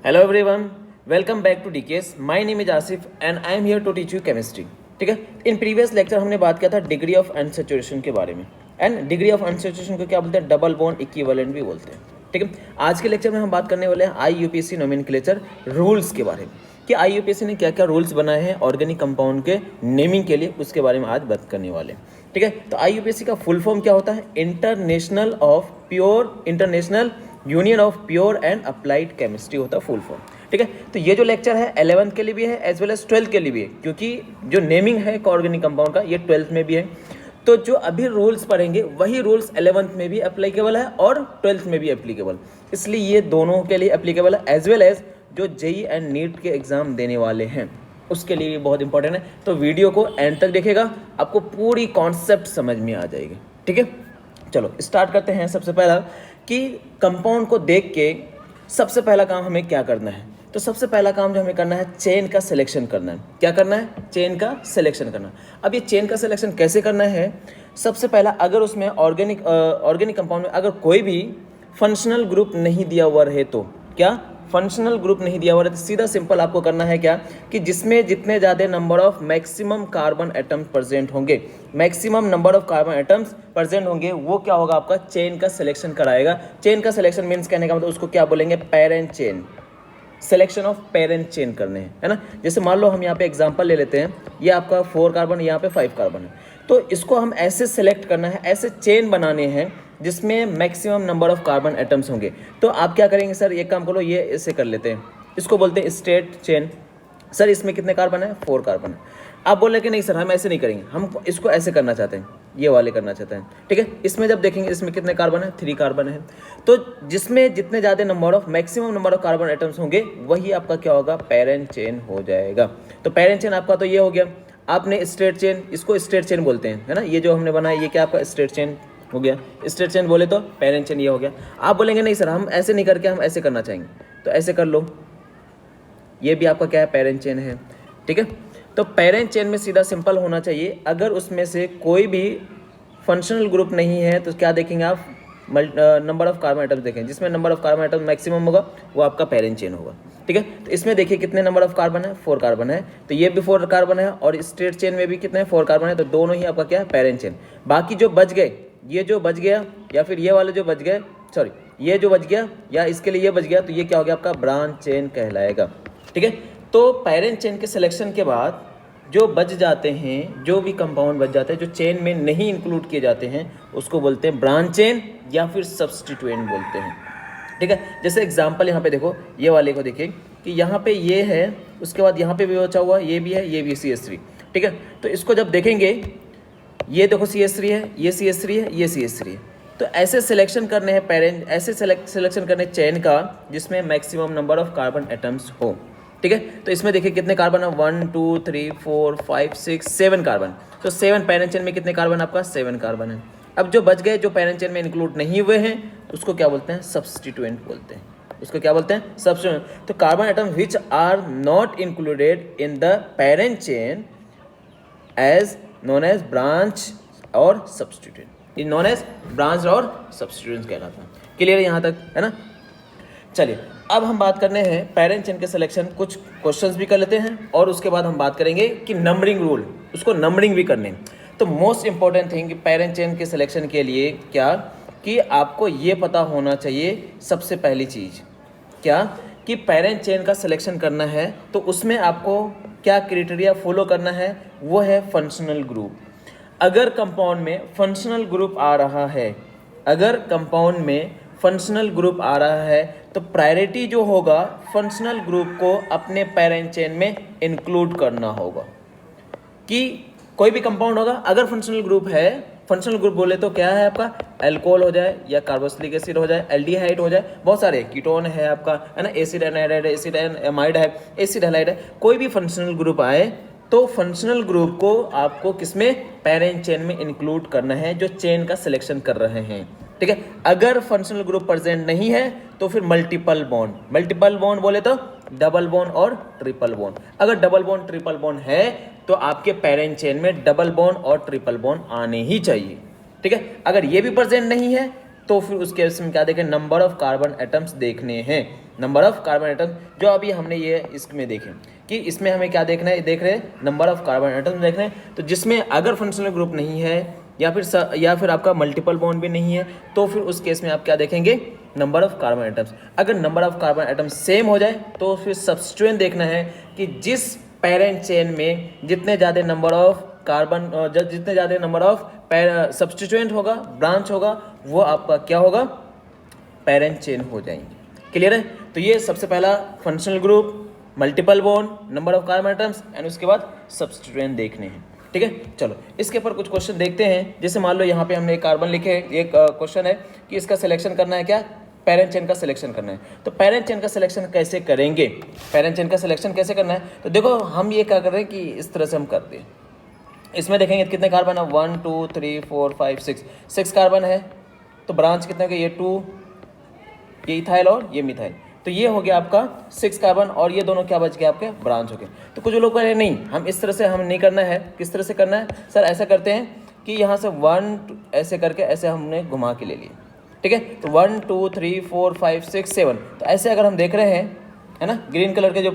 Hello everyone, welcome back to DKS. My name is Asif and I am here to teach you chemistry. ठीक है, in previous lecture हमने बात किया था degree of unsaturation के बारे में। एंड डिग्री ऑफ अनसैचुरेशन को क्या बोलते हैं? डबल बॉन्ड इक्विवेलेंट भी बोलते हैं। ठीक है, आज के लेक्चर में हम बात करने वाले हैं IUPAC नोमेनक्लेचर रूल्स के बारे में कि IUPAC ने क्या क्या रूल्स बनाए हैं ऑर्गेनिक कंपाउंड के नेमिंग के लिए, उसके बारे में आज बात करने वाले हैं। ठीक है, तो IUPAC का फुल फॉर्म क्या होता है? International union of pure and applied chemistry होता है फुल फॉर्म। ठीक है, तो ये जो लेक्चर है 11th के लिए भी है एज वेल एज 12th के लिए भी है, क्योंकि जो नेमिंग है ऑर्गेनिक कंपाउंड का ये 12th में भी है। तो जो अभी रूल्स पढ़ेंगे वही रूल्स 11th में भी एप्लीकेबल है और 12th में भी एप्लीकेबल, इसलिए ये दोनों के लिए एप्लीकेबल है, एज वेल एज जो JEE एंड नीट के एग्जाम देने वाले हैं उसके लिए भी बहुत इंपॉर्टेंट है। तो वीडियो को एंड तक देखेगा, आपको पूरी कॉन्सेप्ट समझ में आ जाएगी। ठीक है, चलो स्टार्ट करते हैं। सबसे पहला कि कंपाउंड को देख के सबसे पहला काम हमें क्या करना है? तो सबसे पहला काम जो हमें करना है, चेन का सिलेक्शन करना है। क्या करना है? चेन का सिलेक्शन करना। अब ये चेन का सिलेक्शन कैसे करना है? सबसे पहला, अगर उसमें ऑर्गेनिक कंपाउंड में अगर कोई भी फंक्शनल ग्रुप नहीं दिया हुआ रहे तो क्या फंक्शनल ग्रुप नहीं दिया हुआ है तो सीधा सिंपल आपको करना है क्या कि जिसमें जितने ज़्यादा number of maximum carbon atoms present होंगे, maximum number of carbon atoms present होंगे, वो क्या होगा? आपका चेन का सिलेक्शन कराएगा। चेन का सिलेक्शन मीन्स कहने का मतलब उसको क्या बोलेंगे? Parent chain. Selection of parent chain करने हैं, है ना। जैसे मान लो हम यहाँ पे एग्जांपल ले लेते हैं, ये आपका 4 कार्बन, यहाँ पे 5 कार्बन है, तो इसको हम ऐसे सेलेक्ट करना है, ऐसे चेन बनाने हैं जिसमें maximum number of carbon atoms होंगे। तो आप क्या करेंगे? सर एक काम करो, ये ऐसे कर लेते हैं, इसको बोलते हैं स्ट्रेट चेन। सर इसमें कितने कार्बन है? 4 कार्बन है। आप बोल रहे कि नहीं सर हम ऐसे नहीं करेंगे, हम इसको ऐसे करना चाहते हैं, ये वाले करना चाहते हैं। ठीक है, इसमें जब देखेंगे इसमें कितने कार्बन है? 3 कार्बन है। तो जिसमें जितने ज़्यादा number of maximum number of carbon atoms होंगे वही आपका क्या होगा? पेरेंट चेन हो जाएगा। तो पेरेंट चेन आपका तो ये हो गया। आपने स्ट्रेट चेन, इसको स्ट्रेट चेन बोलते हैं, है ना। ये जो हमने बनाया ये क्या आपका स्ट्रेट चेन हो गया। स्ट्रेट चेन बोले तो पेरेंट चेन ये हो गया। आप बोलेंगे नहीं सर हम ऐसे नहीं करके हम ऐसे करना चाहेंगे, तो ऐसे कर लो, ये भी आपका क्या है? पेरेंट चेन है। ठीक है, तो पेरेंट चेन में सीधा सिंपल होना चाहिए। अगर उसमें से कोई भी फंक्शनल ग्रुप नहीं है तो क्या देखेंगे आप? नंबर ऑफ कार्बन एटम्स देखें, जिसमें number of carbon atom maximum होगा वो आपका पेरेंट चेन होगा। ठीक है, तो इसमें देखिए कितने नंबर ऑफ कार्बन है? 4 कार्बन है, तो ये भी 4 कार्बन है और स्ट्रेट चेन में भी कितने 4 कार्बन है, तो दोनों ही आपका क्या है? Parent chain. बाकी जो बच गए, ये जो बच गया या फिर ये वाले जो बच गए, सॉरी ये जो बच गया या इसके लिए ये बच गया, तो ये क्या हो गया? आपका ब्रांच चेन कहलाएगा। ठीक है, तो पेरेंट चेन के सिलेक्शन के बाद जो बच जाते हैं, जो भी कंपाउंड बच जाते हैं जो चेन में नहीं इंक्लूड किए जाते हैं उसको बोलते हैं ब्रांच चेन या फिर सब्स्टिट्यूएंट बोलते हैं। ठीक है, जैसे एग्जांपल यहाँ पे देखो, ये वाले को देखिए कि यहाँ पे ये है, उसके बाद यहाँ पे भी बचा हुआ, ये भी है, ये भी CH3। ठीक है, तो इसको जब देखेंगे, ये देखो CH3 है, ये CH3 है, ये CH3 है, तो ऐसे सिलेक्शन करने हैं पेरेंट, ऐसे सिलेक्शन करने चेन का जिसमें maximum number of carbon atoms हो। ठीक है, तो इसमें देखिए कितने कार्बन है? 1 2 3 4 5 6 7 कार्बन। तो 7 पेरेंट चेन में कितने कार्बन? आपका 7 कार्बन है। अब जो बच गए जो पेरेंट चेन में इंक्लूड नहीं हुए हैं उसको क्या बोलते हैं? सब्स्टिट्यूएंट बोलते हैं। उसको क्या बोलते हैं? सब्स्टिट्यूएंट। तो carbon atom which are not included in the parent chain as known as branch or substituent, known as branch or substituent कहलाता है। क्लियर है यहाँ तक, है ना। चलिए अब हम बात करने हैं पेरेंट चेन के सिलेक्शन, कुछ क्वेश्चंस भी कर लेते हैं और उसके बाद हम बात करेंगे कि नंबरिंग रूल, उसको नंबरिंग भी करने। तो most important thing parent chain के सिलेक्शन के लिए क्या कि आपको ये पता होना चाहिए, सबसे पहली चीज़ क्या कि पेरेंट चेन का सिलेक्शन करना है तो उसमें आपको क्या क्राइटेरिया फॉलो करना है? वो है फंक्शनल ग्रुप। अगर कंपाउंड में फंक्शनल ग्रुप आ रहा है, अगर कंपाउंड में फंक्शनल ग्रुप आ रहा है तो प्रायोरिटी जो होगा फंक्शनल ग्रुप को अपने पेरेंट चेन में इंक्लूड करना होगा। कि कोई भी कंपाउंड होगा अगर फंक्शनल ग्रुप है, फंक्शनल ग्रुप बोले तो क्या है आपका? अल्कोहल हो जाए या कार्बोक्सिलिक एसिड हो जाए, एल्डिहाइड हो जाए, बहुत सारे कीटोन है आपका, है ना, एसिड एनाइड है, एसिड एमाइड है, एसिड हैलाइड है, कोई भी फंक्शनल ग्रुप आए तो फंक्शनल ग्रुप को आपको किसमें? पेरेंट चेन में इंक्लूड करना है जो चेन का सिलेक्शन कर रहे हैं। ठीक है, अगर फंक्शनल ग्रुप प्रेजेंट नहीं है तो फिर मल्टीपल बॉन्ड, मल्टीपल बॉन्ड बोले तो डबल बॉन्ड और ट्रिपल बॉन्ड। अगर डबल बॉन्ड ट्रिपल बॉन्ड है तो आपके पेरेंट चेन में डबल बॉन्ड और ट्रिपल बॉन्ड आने ही चाहिए। ठीक है, अगर ये भी प्रेजेंट नहीं है तो फिर उसके केस में क्या देखें? नंबर ऑफ कार्बन एटम्स देखने हैं। नंबर ऑफ कार्बन एटम, जो अभी हमने ये इसमें देखे कि इसमें हमें क्या देखना है, देख रहे हैं नंबर ऑफ कार्बन एटम देख रहे हैं। तो जिसमें अगर फंक्शनल ग्रुप नहीं है या फिर आपका मल्टीपल बॉन्ड भी नहीं है, तो फिर उस केस में आप क्या देखेंगे, नंबर ऑफ कार्बन एटम्स। अगर number of carbon atoms same हो जाए तो फिर सब्स्टिट्यूएंट देखना है कि जिस पेरेंट चेन में जितने ज़्यादा नंबर ऑफ कार्बन जितने ज़्यादा नंबर ऑफ सब्स्टिट्यूएंट होगा, ब्रांच होगा, वो आपका क्या होगा, पेरेंट चेन हो जाएंगे। क्लियर है? तो ये सबसे पहला functional group, multiple bond, number of carbon atoms and उसके बाद सब्स्टिट्यूएंट देखने हैं। ठीक है, चलो इसके ऊपर कुछ क्वेश्चन देखते हैं। जैसे मान लो यहाँ पे हमने एक कार्बन लिखे हैं, एक क्वेश्चन है कि इसका सिलेक्शन करना है, क्या, पेरेंट चेन का सिलेक्शन करना है। तो पेरेंट चेन का सिलेक्शन कैसे करेंगे, पेरेंट चेन का सिलेक्शन कैसे करना है, तो देखो हम ये क्या कर रहे हैं कि इस तरह से हम करते हैं। इसमें देखेंगे कितने कार्बन है, 1 2 3 4 5 6 कार्बन है। तो ब्रांच कितने हो गए, ये 2, ये इथाइल और ये मिथाइल, तो ये हो गया आपका 6 कार्बन और ये दोनों क्या बच गए आपके, ब्रांच हो गए। तो कुछ लोग कह रहे हैं नहीं, हम इस तरह से हम नहीं करना है। किस तरह से करना है सर, ऐसा करते हैं कि यहाँ से 1 ऐसे करके ऐसे हमने घुमा के ले लिए। ठीक है, तो 1 2 3 4 5 6 7, तो ऐसे अगर हम देख रहे हैं, है ना, ग्रीन कलर के जो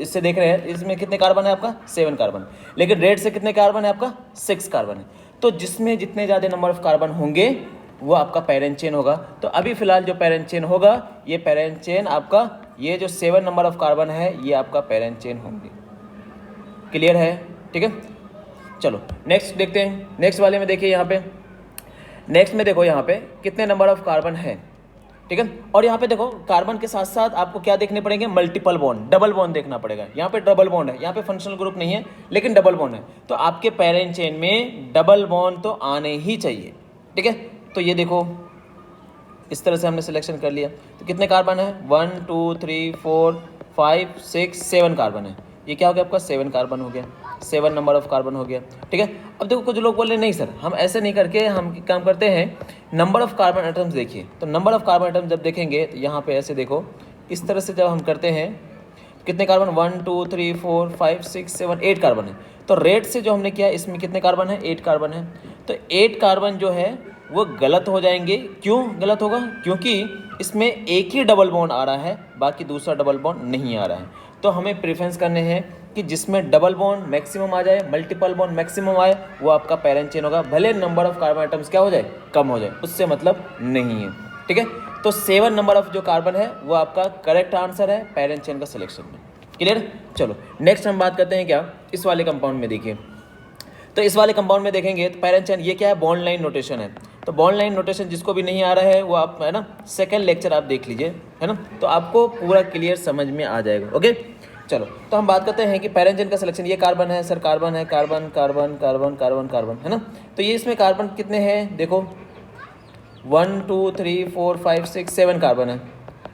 इससे देख रहे हैं, इसमें कितने कार्बन है आपका, 7 कार्बन, लेकिन रेड से कितने कार्बन है आपका, 6 कार्बन है। तो जिसमें जितने ज़्यादा नंबर ऑफ कार्बन होंगे वो आपका पेरेंट चेन होगा। तो अभी फिलहाल जो पेरेंट चेन होगा, ये पेरेंट चेन आपका, ये जो 7 नंबर ऑफ कार्बन है ये आपका पेरेंट चेन होंगे। क्लियर है? ठीक है, चलो नेक्स्ट देखते हैं। नेक्स्ट वाले में देखिए, यहाँ पे नेक्स्ट में देखो यहाँ पे कितने नंबर ऑफ कार्बन है। ठीक है, और यहाँ पे देखो कार्बन के साथ साथ आपको क्या देखने पड़ेंगे, मल्टीपल बॉन्ड, डबल बॉन्ड देखना पड़ेगा। यहाँ पे डबल बॉन्ड है, यहाँ पे फंक्शनल ग्रुप नहीं है लेकिन डबल बॉन्ड है, तो आपके पेरेंट चेन में डबल बॉन्ड तो आने ही चाहिए। ठीक है, तो ये देखो इस तरह से हमने सिलेक्शन कर लिया। तो कितने कार्बन है, 1 2 3 4 5 6 7 कार्बन है। ये क्या हो गया आपका, 7 कार्बन हो गया, 7 नंबर ऑफ कार्बन हो गया। ठीक है, अब देखो कुछ लोग बोल रहे नहीं सर हम ऐसे नहीं करके हम काम करते हैं, नंबर ऑफ कार्बन एटम्स देखिए। तो नंबर ऑफ कार्बन एटम्स जब देखेंगे तो यहाँ पे ऐसे देखो, इस तरह से जब हम करते हैं, कितने कार्बन, 1 2 3 4 5 6 7 8 कार्बन है। तो रेड से जो हमने किया इसमें कितने कार्बन है, 8 कार्बन है। तो 8 कार्बन जो है वो गलत हो जाएंगे। क्यों गलत होगा, क्योंकि इसमें एक ही डबल बॉन्ड आ रहा है, बाकी दूसरा डबल बॉन्ड नहीं आ रहा है। तो हमें प्रेफरेंस करने हैं कि जिसमें डबल बॉन्ड मैक्सिमम आ जाए, मल्टीपल बॉन्ड मैक्सिमम आए, वो आपका पेरेंट चेन होगा। भले नंबर ऑफ कार्बन आइटम्स क्या हो जाए, कम हो जाए, उससे मतलब नहीं है। ठीक है, तो 7 नंबर ऑफ जो कार्बन है वो आपका करेक्ट आंसर है पेरेंट चेन का सिलेक्शन में। क्लियर? चलो नेक्स्ट हम बात करते हैं क्या, इस वाले कंपाउंड में देखिए। तो इस वाले कंपाउंड में देखेंगे तो पेरेंट चेन ये क्या है, बॉन्ड लाइन नोटेशन है। तो बॉन्ड लाइन नोटेशन जिसको भी नहीं आ रहा है वो आप, है ना, सेकंड लेक्चर आप देख लीजिए, है ना, तो आपको पूरा क्लियर समझ में आ जाएगा। ओके, चलो तो हम बात करते हैं कि पेरेंट चेन का सिलेक्शन। ये कार्बन है सर, कार्बन है, carbon carbon carbon carbon carbon, है ना। तो ये इसमें कार्बन कितने हैं, देखो 1 2 3 4 5 6 7 कार्बन है।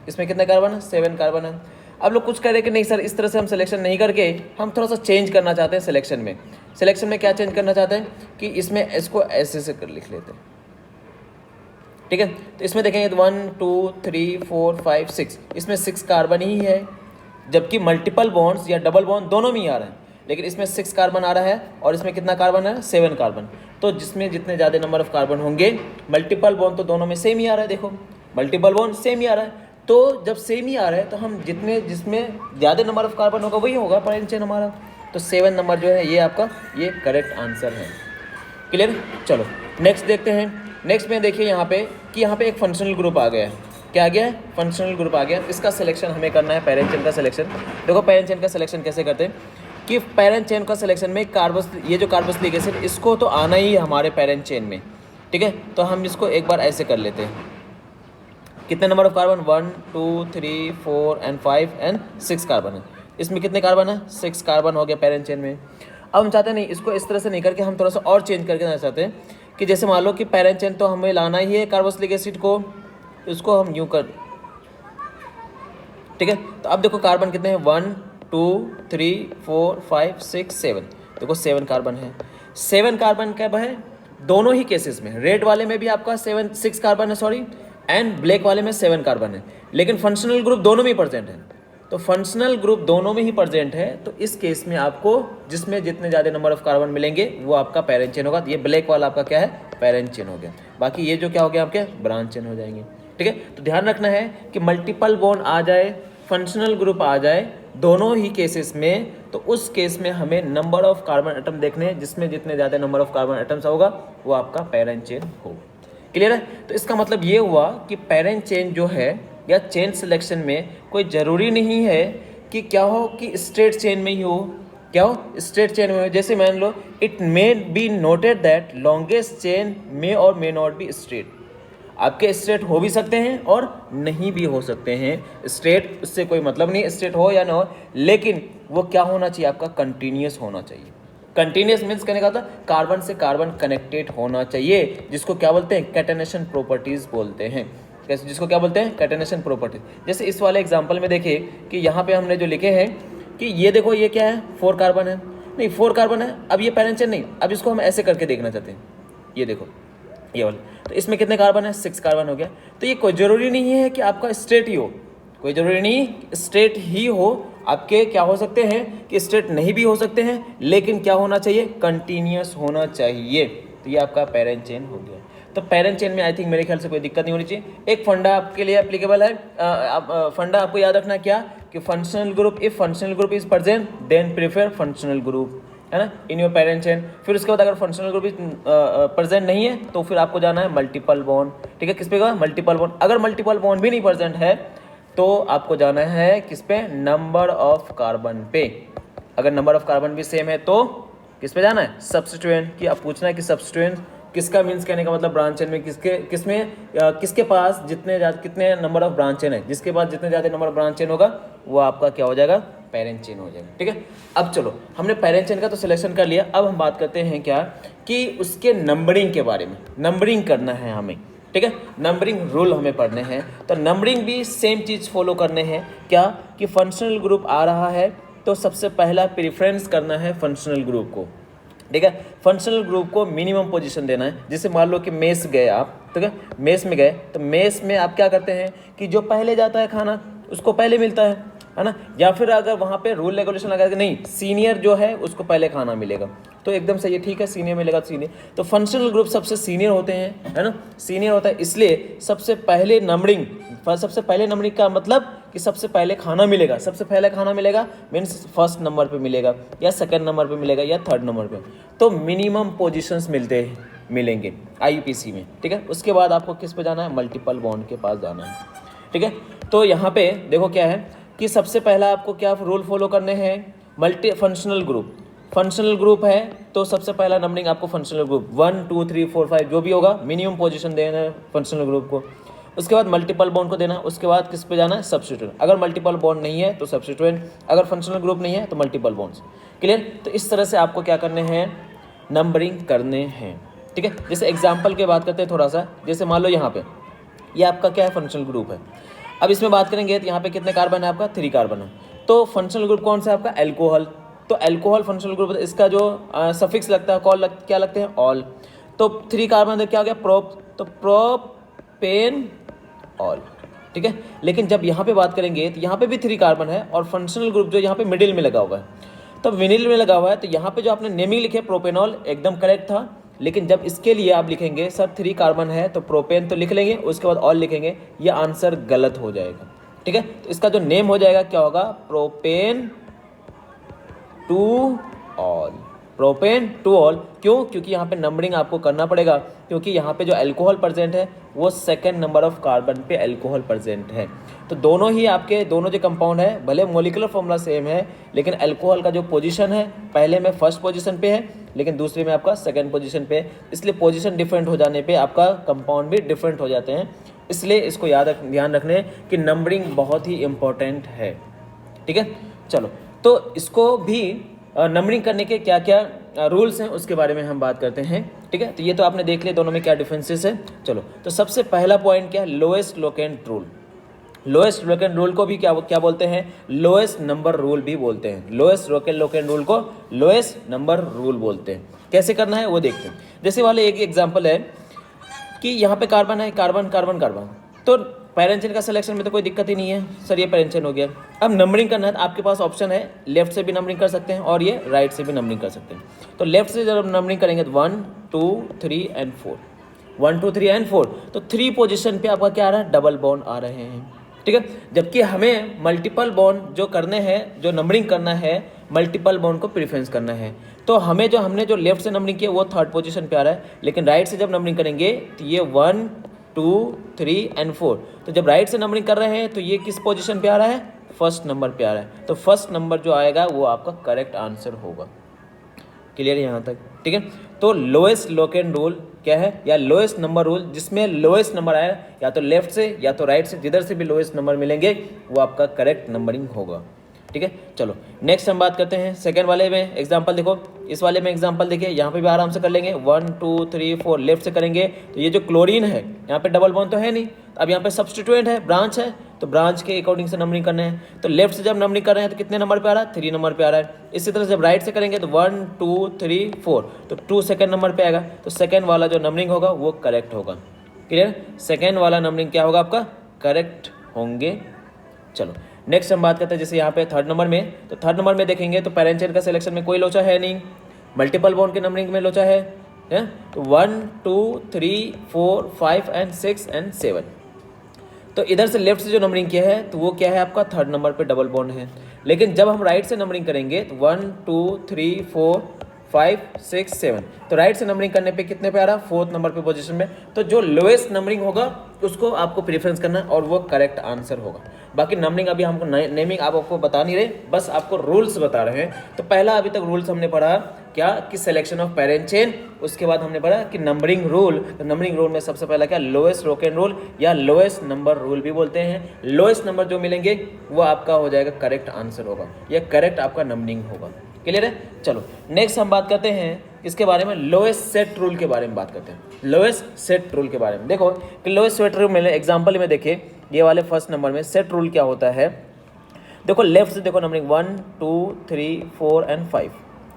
इसमें कितने कार्बन है, 7 कार्बन है। अब लोग कुछ कह रहे हैं कि नहीं सर इस तरह से हम सिलेक्शन नहीं करके हम थोड़ा सा चेंज करना चाहते हैं सिलेक्शन में। सिलेक्शन में क्या चेंज करना चाहते हैं कि इसमें इसको ऐसे से कर लिख लेते हैं। ठीक है, तो इसमें देखेंगे तो 1 2 3 4 5 6, इसमें 6 कार्बन ही है, जबकि मल्टीपल बॉन्ड्स या डबल बॉन्ड दोनों में ही आ रहा है, लेकिन इसमें 6 कार्बन आ रहा है और इसमें कितना कार्बन है, 7 कार्बन। तो जिसमें जितने ज़्यादा नंबर ऑफ कार्बन होंगे, मल्टीपल बॉन्ड तो दोनों में सेम ही आ रहा है, देखो मल्टीपल बॉन्ड सेम ही आ रहा है। तो जब सेम ही आ रहा है तो हम जिसमें ज़्यादा नंबर ऑफ कार्बन होगा वही होगा पेरेंट चेन हमारा। तो 7 नंबर जो है ये आपका ये करेक्ट आंसर है। क्लियर? चलो नेक्स्ट देखते हैं। नेक्स्ट में देखिए यहाँ पे कि यहाँ पे एक फंक्शनल ग्रुप आ गया है। क्या आ गया है, फंक्शनल ग्रुप आ गया। इसका सिलेक्शन हमें करना है, पेरेंट चेन का सिलेक्शन। देखो पेरेंट चेन का सिलेक्शन कैसे करते हैं कि पेरेंट चेन का सिलेक्शन में कार्बस, ये जो कार्बोक्सिलिक एसिड इसको तो आना ही है हमारे पेरेंट चेन में। ठीक है, तो हम इसको एक बार ऐसे कर लेते हैं। कितने number of carbon, 1 2 3 4 and 5 and 6 carbon है। इसमें कितने कार्बन है, 6 कार्बन हो गया पेरेंट चेन में। अब हम चाहते नहीं इसको इस तरह से नहीं करके हम थोड़ा सा और चेंज करके ना चाहते हैं कि जैसे मान लो कि पेरेंट चेन तो हमें लाना ही है कार्बोक्सिलिक एसिड को, इसको हम यूँ कर। ठीक है, तो अब देखो कार्बन कितने हैं, 1 2 3 4 5 6 7। देखो 7 कार्बन है। 7 कार्बन कब है, दोनों ही केसेस में, रेड वाले में भी आपका 6 कार्बन है सॉरी, एंड ब्लैक वाले में 7 कार्बन है, लेकिन फंक्शनल ग्रुप दोनों में ही प्रेजेंट है। तो फंक्शनल ग्रुप दोनों में ही प्रेजेंट है, तो इस केस में आपको जिसमें जितने ज़्यादा नंबर ऑफ कार्बन मिलेंगे वो आपका पेरेंट चेन होगा। तो ये ब्लैक वाला आपका क्या है, पेरेंट चेन हो गया। बाकी ये जो क्या हो गया आपके ब्रांच चेन हो जाएंगे। ठीक है। तो ध्यान रखना है कि मल्टीपल बॉन्ड आ जाए, फंक्शनल ग्रुप आ जाए, दोनों ही केसेस में, तो उस केस में हमें नंबर ऑफ कार्बन एटम देखने हैं, जिसमें जितने ज़्यादा नंबर ऑफ कार्बन एटम्स होगा वो आपका पैरेंट चेन होगा। क्लियर है। तो इसका मतलब ये हुआ कि पैरेंट चेन जो है या चेन सिलेक्शन में कोई ज़रूरी नहीं है कि क्या हो कि स्ट्रेट चेन में ही हो, क्या हो स्ट्रेट चेन में हो। जैसे मान लो it may be noted that longest chain may और मे नॉट बी स्ट्रेट, आपके स्ट्रेट हो भी सकते हैं और नहीं भी हो सकते हैं। स्ट्रेट उससे कोई मतलब नहीं, स्ट्रेट हो या ना हो, लेकिन वो क्या होना चाहिए आपका कंटिन्यूस होना चाहिए। कंटिन्यूस मीन्स कहने का था कार्बन से कार्बन कनेक्टेड होना चाहिए, जिसको क्या बोलते हैं कैटेनेशन प्रॉपर्टीज बोलते हैं। कैसे, जिसको क्या बोलते हैं कैटेनेशन प्रॉपर्टीज। जैसे इस वाले एग्जांपल में देखिए कि यहाँ पे हमने जो लिखे हैं कि ये देखो ये क्या है 4 कार्बन है, नहीं 4 कार्बन है, अब ये पैरेंट चेन नहीं, अब इसको हम ऐसे करके देखना चाहते हैं। ये देखो ये वाला, तो इसमें कितने कार्बन है 6 कार्बन हो गया। तो ये कोई ज़रूरी नहीं है कि आपका स्ट्रेट ही हो, कोई ज़रूरी नहीं स्ट्रेट ही हो, आपके क्या हो सकते हैं कि स्ट्रेट नहीं भी हो सकते हैं, लेकिन क्या होना चाहिए कंटिन्यूस होना चाहिए। तो ये आपका पैरेंट चेन हो गया। तो पैरेंट चेन में आई थिंक मेरे ख्याल से कोई दिक्कत नहीं होनी चाहिए। एक फंडा आपके लिए एप्लीकेबल है, फंडा आपको याद रखना क्या कि functional group, if functional group is present then prefer functional group, है ना, इन योर पैरेंट चेन। फिर उसके बाद अगर फंक्शनल ग्रुप प्रेजेंट नहीं है तो फिर आपको जाना है मल्टीपल बॉन्ड। ठीक है, किस पे का मल्टीपल बॉन्ड। अगर मल्टीपल बॉन्ड भी नहीं प्रेजेंट है तो आपको जाना है किस पे नंबर ऑफ कार्बन पे। अगर नंबर ऑफ कार्बन भी सेम है तो किस पे जाना है सब्स्टिट्यूएंट। कि आप पूछना है कि सब्स्टिट्यूएंट किसका मीन्स कहने का मतलब ब्रांच चेन में किसके पास कितने नंबर ऑफ ब्रांच चेन है, जिसके पास जितने ज़्यादा नंबर ऑफ ब्रांच चेन होगा वो आपका क्या हो जाएगा पैरेंट चेन हो जाएगा। ठीक है, अब चलो हमने पैरेंट चेन का तो सिलेक्शन कर लिया, अब हम बात करते हैं क्या कि उसके नंबरिंग के बारे में। नंबरिंग करना है हमें, ठीक है, नंबरिंग रूल हमें पढ़ने हैं। तो नंबरिंग भी सेम चीज़ फॉलो करने हैं क्या कि फंक्शनल ग्रुप आ रहा है तो सबसे पहला प्रेफरेंस करना है फंक्शनल ग्रुप को। ठीक है, फंक्शनल ग्रुप को मिनिमम पोजीशन देना है। जैसे मान लो कि मेस गए आप, ठीक है, मेस में गए तो मेस में आप क्या करते हैं कि जो पहले जाता है खाना उसको पहले मिलता है ना। या फिर अगर वहाँ पे रूल रेगुलेशन लगा कि नहीं सीनियर जो है उसको पहले खाना मिलेगा तो एकदम सही है, ठीक है सीनियर मिलेगा तो सीनियर। तो फंक्शनल ग्रुप सबसे सीनियर होते हैं, है ना, सीनियर होता है, इसलिए सबसे पहले नंबरिंग का मतलब कि सबसे पहले खाना मिलेगा। सबसे पहले खाना मिलेगा मीन्स फर्स्ट नंबर पे मिलेगा या सेकंड नंबर पे मिलेगा या थर्ड नंबर पे। तो मिनिमम पोजीशंस मिलेंगे आईयूपीसी में। ठीक है, उसके बाद आपको किस पे जाना है मल्टीपल बॉन्ड के पास जाना है। ठीक है, तो यहाँ पे देखो क्या है कि सबसे पहला आपको क्या रूल फॉलो करने हैं मल्टी फंक्शनल ग्रुप है तो सबसे पहला नंबरिंग आपको फंक्शनल ग्रुप 1 2 3 4 5 जो भी होगा मिनिमम पोजीशन देना है फंक्शनल ग्रुप को। उसके बाद मल्टीपल बॉन्ड को देना, उसके बाद किस पे जाना है सब्स्टिट्यूएंट। अगर मल्टीपल बॉन्ड नहीं है तो सब्स्टिट्यूएंट, अगर फंक्शनल ग्रुप नहीं है तो मल्टीपल बॉन्ड्स। क्लियर। तो इस तरह से आपको क्या करने हैं नंबरिंग करने हैं। ठीक है, जैसे एग्जाम्पल की बात करते हैं थोड़ा सा। जैसे मान लो यहाँ पे ये आपका क्या है फंक्शनल ग्रुप है। अब इसमें बात करेंगे तो यहाँ पे कितने कार्बन है आपका 3 कार्बन है। तो फंक्शनल ग्रुप कौन सा है आपका एल्कोहल। तो एल्कोहल फंक्शनल ग्रुप, इसका जो सफिक्स लगता है क्या लगते हैं ऑल। तो 3 कार्बन क्या हो गया प्रोप, तो प्रोपेन ऑल। ठीक है, लेकिन जब यहाँ पे बात करेंगे तो यहाँ पे भी 3 कार्बन है और फंक्शनल ग्रुप जो यहाँ पे मिडिल में लगा हुआ है, तो मिडिल में लगा हुआ है तो यहाँ पे जो आपने नेमिंग लिखे प्रोपेनॉल एकदम करेक्ट था। लेकिन जब इसके लिए आप लिखेंगे सर 3 कार्बन है तो प्रोपेन तो लिख लेंगे, उसके बाद ऑल लिखेंगे, ये आंसर गलत हो जाएगा। ठीक है, तो इसका जो नेम हो जाएगा क्या होगा propane two all, propane two all. क्यों, क्योंकि यहाँ पे नंबरिंग आपको करना पड़ेगा, क्योंकि यहाँ पे जो अल्कोहल प्रेजेंट है वो सेकंड नंबर ऑफ कार्बन पे अल्कोहल प्रेजेंट है। तो दोनों जो कंपाउंड है भले मोलिकुलर फॉर्मूला सेम है लेकिन अल्कोहल का जो पोजीशन है पहले में फर्स्ट पोजीशन पे है लेकिन दूसरे में आपका सेकंड पोजीशन पे है। इसलिए पोजीशन डिफरेंट हो जाने पे आपका कंपाउंड भी डिफरेंट हो जाते हैं। इसलिए इसको ध्यान रखने कि नंबरिंग बहुत ही इंपॉर्टेंट है। ठीक है, चलो तो इसको भी नंबरिंग करने के क्या क्या रूल्स हैं उसके बारे में हम बात करते हैं। ठीक है, तो ये तो आपने देख लिया दोनों में क्या डिफरेंसेस है। चलो तो सबसे पहला पॉइंट क्या है lowest locant rule. Lowest locant rule को भी क्या बोलते हैं लोएस्ट नंबर रूल भी बोलते हैं। लोएस्ट लोकेंट रूल को लोएस्ट नंबर रूल बोलते हैं। कैसे करना है वो देखते हैं। जैसे वाले एक एग्जाम्पल है कि यहाँ पे कार्बन है, कार्बन कार्बन कार्बन, तो पैरेंट चेन का सिलेक्शन में तो कोई दिक्कत ही नहीं है सर, ये पैरेंट चेन हो गया। अब नंबरिंग करना है तो आपके पास ऑप्शन है लेफ्ट से भी नंबरिंग कर सकते हैं और ये राइट से भी नंबरिंग कर सकते हैं। तो लेफ्ट से जब नंबरिंग करेंगे तो 1 2 3 एंड 4, 1 2 3 एंड 4, तो 3 पोजीशन पे आपका क्या आ रहा है, डबल बॉन्ड आ रहे हैं, ठीक है। जबकि हमें मल्टीपल बॉन्ड जो करने हैं, जो नंबरिंग करना है, मल्टीपल बॉन्ड को प्रेफरेंस करना है, तो हमने जो लेफ्ट से नंबरिंग किया वो 3rd पोजीशन पे आ रहा है, लेकिन राइट से जब नंबरिंग करेंगे तो ये 1 2 3 एंड 4, तो जब राइट से नंबरिंग कर रहे हैं तो ये किस पोजीशन पे आ रहा है, 1st नंबर पे आ रहा है, तो 1st नंबर जो आएगा वो आपका करेक्ट आंसर होगा। क्लियर है यहाँ तक, ठीक है। तो लोएस्ट लोकेन रूल क्या है, या लोएस्ट नंबर रूल, जिसमें लोएस्ट नंबर आया या तो लेफ्ट से या तो राइट से, जिधर से भी लोएस्ट नंबर मिलेंगे वो आपका करेक्ट नंबरिंग होगा, ठीक है। चलो नेक्स्ट हम बात करते हैं सेकंड वाले में। एग्जांपल देखो, इस वाले में एग्जांपल देखिए, यहाँ पे भी आराम से कर लेंगे। 1 2 3 4 लेफ्ट से करेंगे तो ये जो क्लोरीन है यहाँ पे डबल बॉन्ड तो है नहीं, अब यहाँ पे सब्स्टिट्यूएंट है, ब्रांच है, तो ब्रांच के अकॉर्डिंग से नंबरिंग करने हैं। तो लेफ्ट से जब नंबरिंग कर रहे हैं तो कितने नंबर पे आ रहा है, 3 नंबर पे आ रहा है। इसी तरह जब राइट से करेंगे तो 1 2 3 4, तो 2 सेकंड नंबर पे आएगा, तो सेकंड वाला जो नंबरिंग होगा वो करेक्ट होगा। क्लियर, सेकंड वाला नंबरिंग क्या होगा आपका, करेक्ट होंगे। चलो नेक्स्ट हम बात करते हैं, जैसे यहाँ पे 3rd नंबर में, तो 3rd नंबर में देखेंगे तो पैरेंट चेन का सिलेक्शन में कोई लोचा है नहीं, मल्टीपल बॉन्ड के नंबरिंग में लोचा है, तो 1 2 3 4 5 एंड 6 एंड 7, तो इधर से लेफ्ट से जो नंबरिंग किया है तो वो क्या है आपका 3rd नंबर पे डबल बॉन्ड है। लेकिन जब हम राइट से नंबरिंग करेंगे तो 1 2 3 4 5 6 7, तो राइट से नंबरिंग करने पे कितने पे आ रहा है, 4th नंबर पे पोजीशन में, तो जो लोएस्ट नंबरिंग होगा उसको आपको प्रेफरेंस करना है और वो करेक्ट आंसर होगा। बाकी नंबरिंग अभी हमको नेमिंग आपको बता नहीं रहे, बस आपको रूल्स बता रहे हैं। तो पहला अभी तक रूल्स हमने पढ़ा क्या, कि सिलेक्शन ऑफ पेरेंट चेन, उसके बाद हमने पढ़ा कि नंबरिंग रूल। तो नंबरिंग रूल में सबसे पहला क्या, लोएस्ट लोकेन रूल या लोएस्ट नंबर रूल भी बोलते हैं। लोएस्ट नंबर जो मिलेंगे वो आपका हो जाएगा करेक्ट आंसर होगा, या करेक्ट आपका नंबरिंग होगा। क्लियर है। चलो नेक्स्ट हम बात करते हैं इसके बारे में, लोएस्ट सेट रूल के बारे में बात करते हैं। लोएस्ट सेट रूल के बारे में देखो कि लोएस्ट सेट रूल में एग्जांपल में देखिए, ये वाले 1st नंबर में सेट रूल क्या होता है। देखो लेफ्ट से देखो नंबरिंग 1 2 3 4 एंड 5,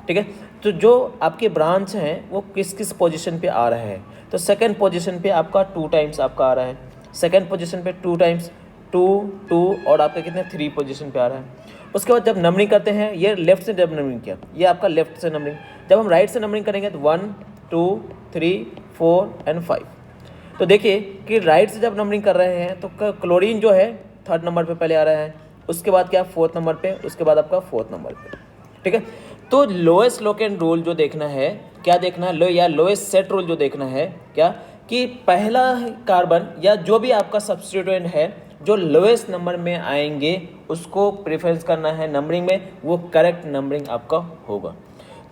ठीक है। तो जो आपके ब्रांच हैं वो किस किस पोजीशन पे आ रहे हैं, तो सेकंड पोजीशन पे आपका 2 टाइम्स आपका आ रहा है, सेकंड पोजीशन पे 2 टाइम्स 2 2, और आपका कितने 3 पोजीशन पे आ रहा है। उसके बाद जब नंबरिंग करते हैं, ये लेफ्ट से जब नंबरिंग किया, ये आपका लेफ्ट से नंबरिंग, जब हम राइट से नंबरिंग करेंगे तो 1 2 3 4 एंड 5, तो देखिए कि राइट से जब नंबरिंग कर रहे हैं तो क्लोरीन जो है 3rd नंबर पे पहले आ रहा है, उसके बाद क्या 4th नंबर पे, उसके बाद आपका 4th नंबर पे, ठीक है। तो लोएस्ट लोकेन रूल जो देखना है, क्या देखना है, या लोएस्ट सेट रूल जो देखना है क्या, कि पहला कार्बन या जो भी आपका सब्स्टिट्यूएंट है जो लोएस्ट नंबर में आएंगे उसको प्रेफरेंस करना है नंबरिंग में, वो करेक्ट नंबरिंग आपका होगा।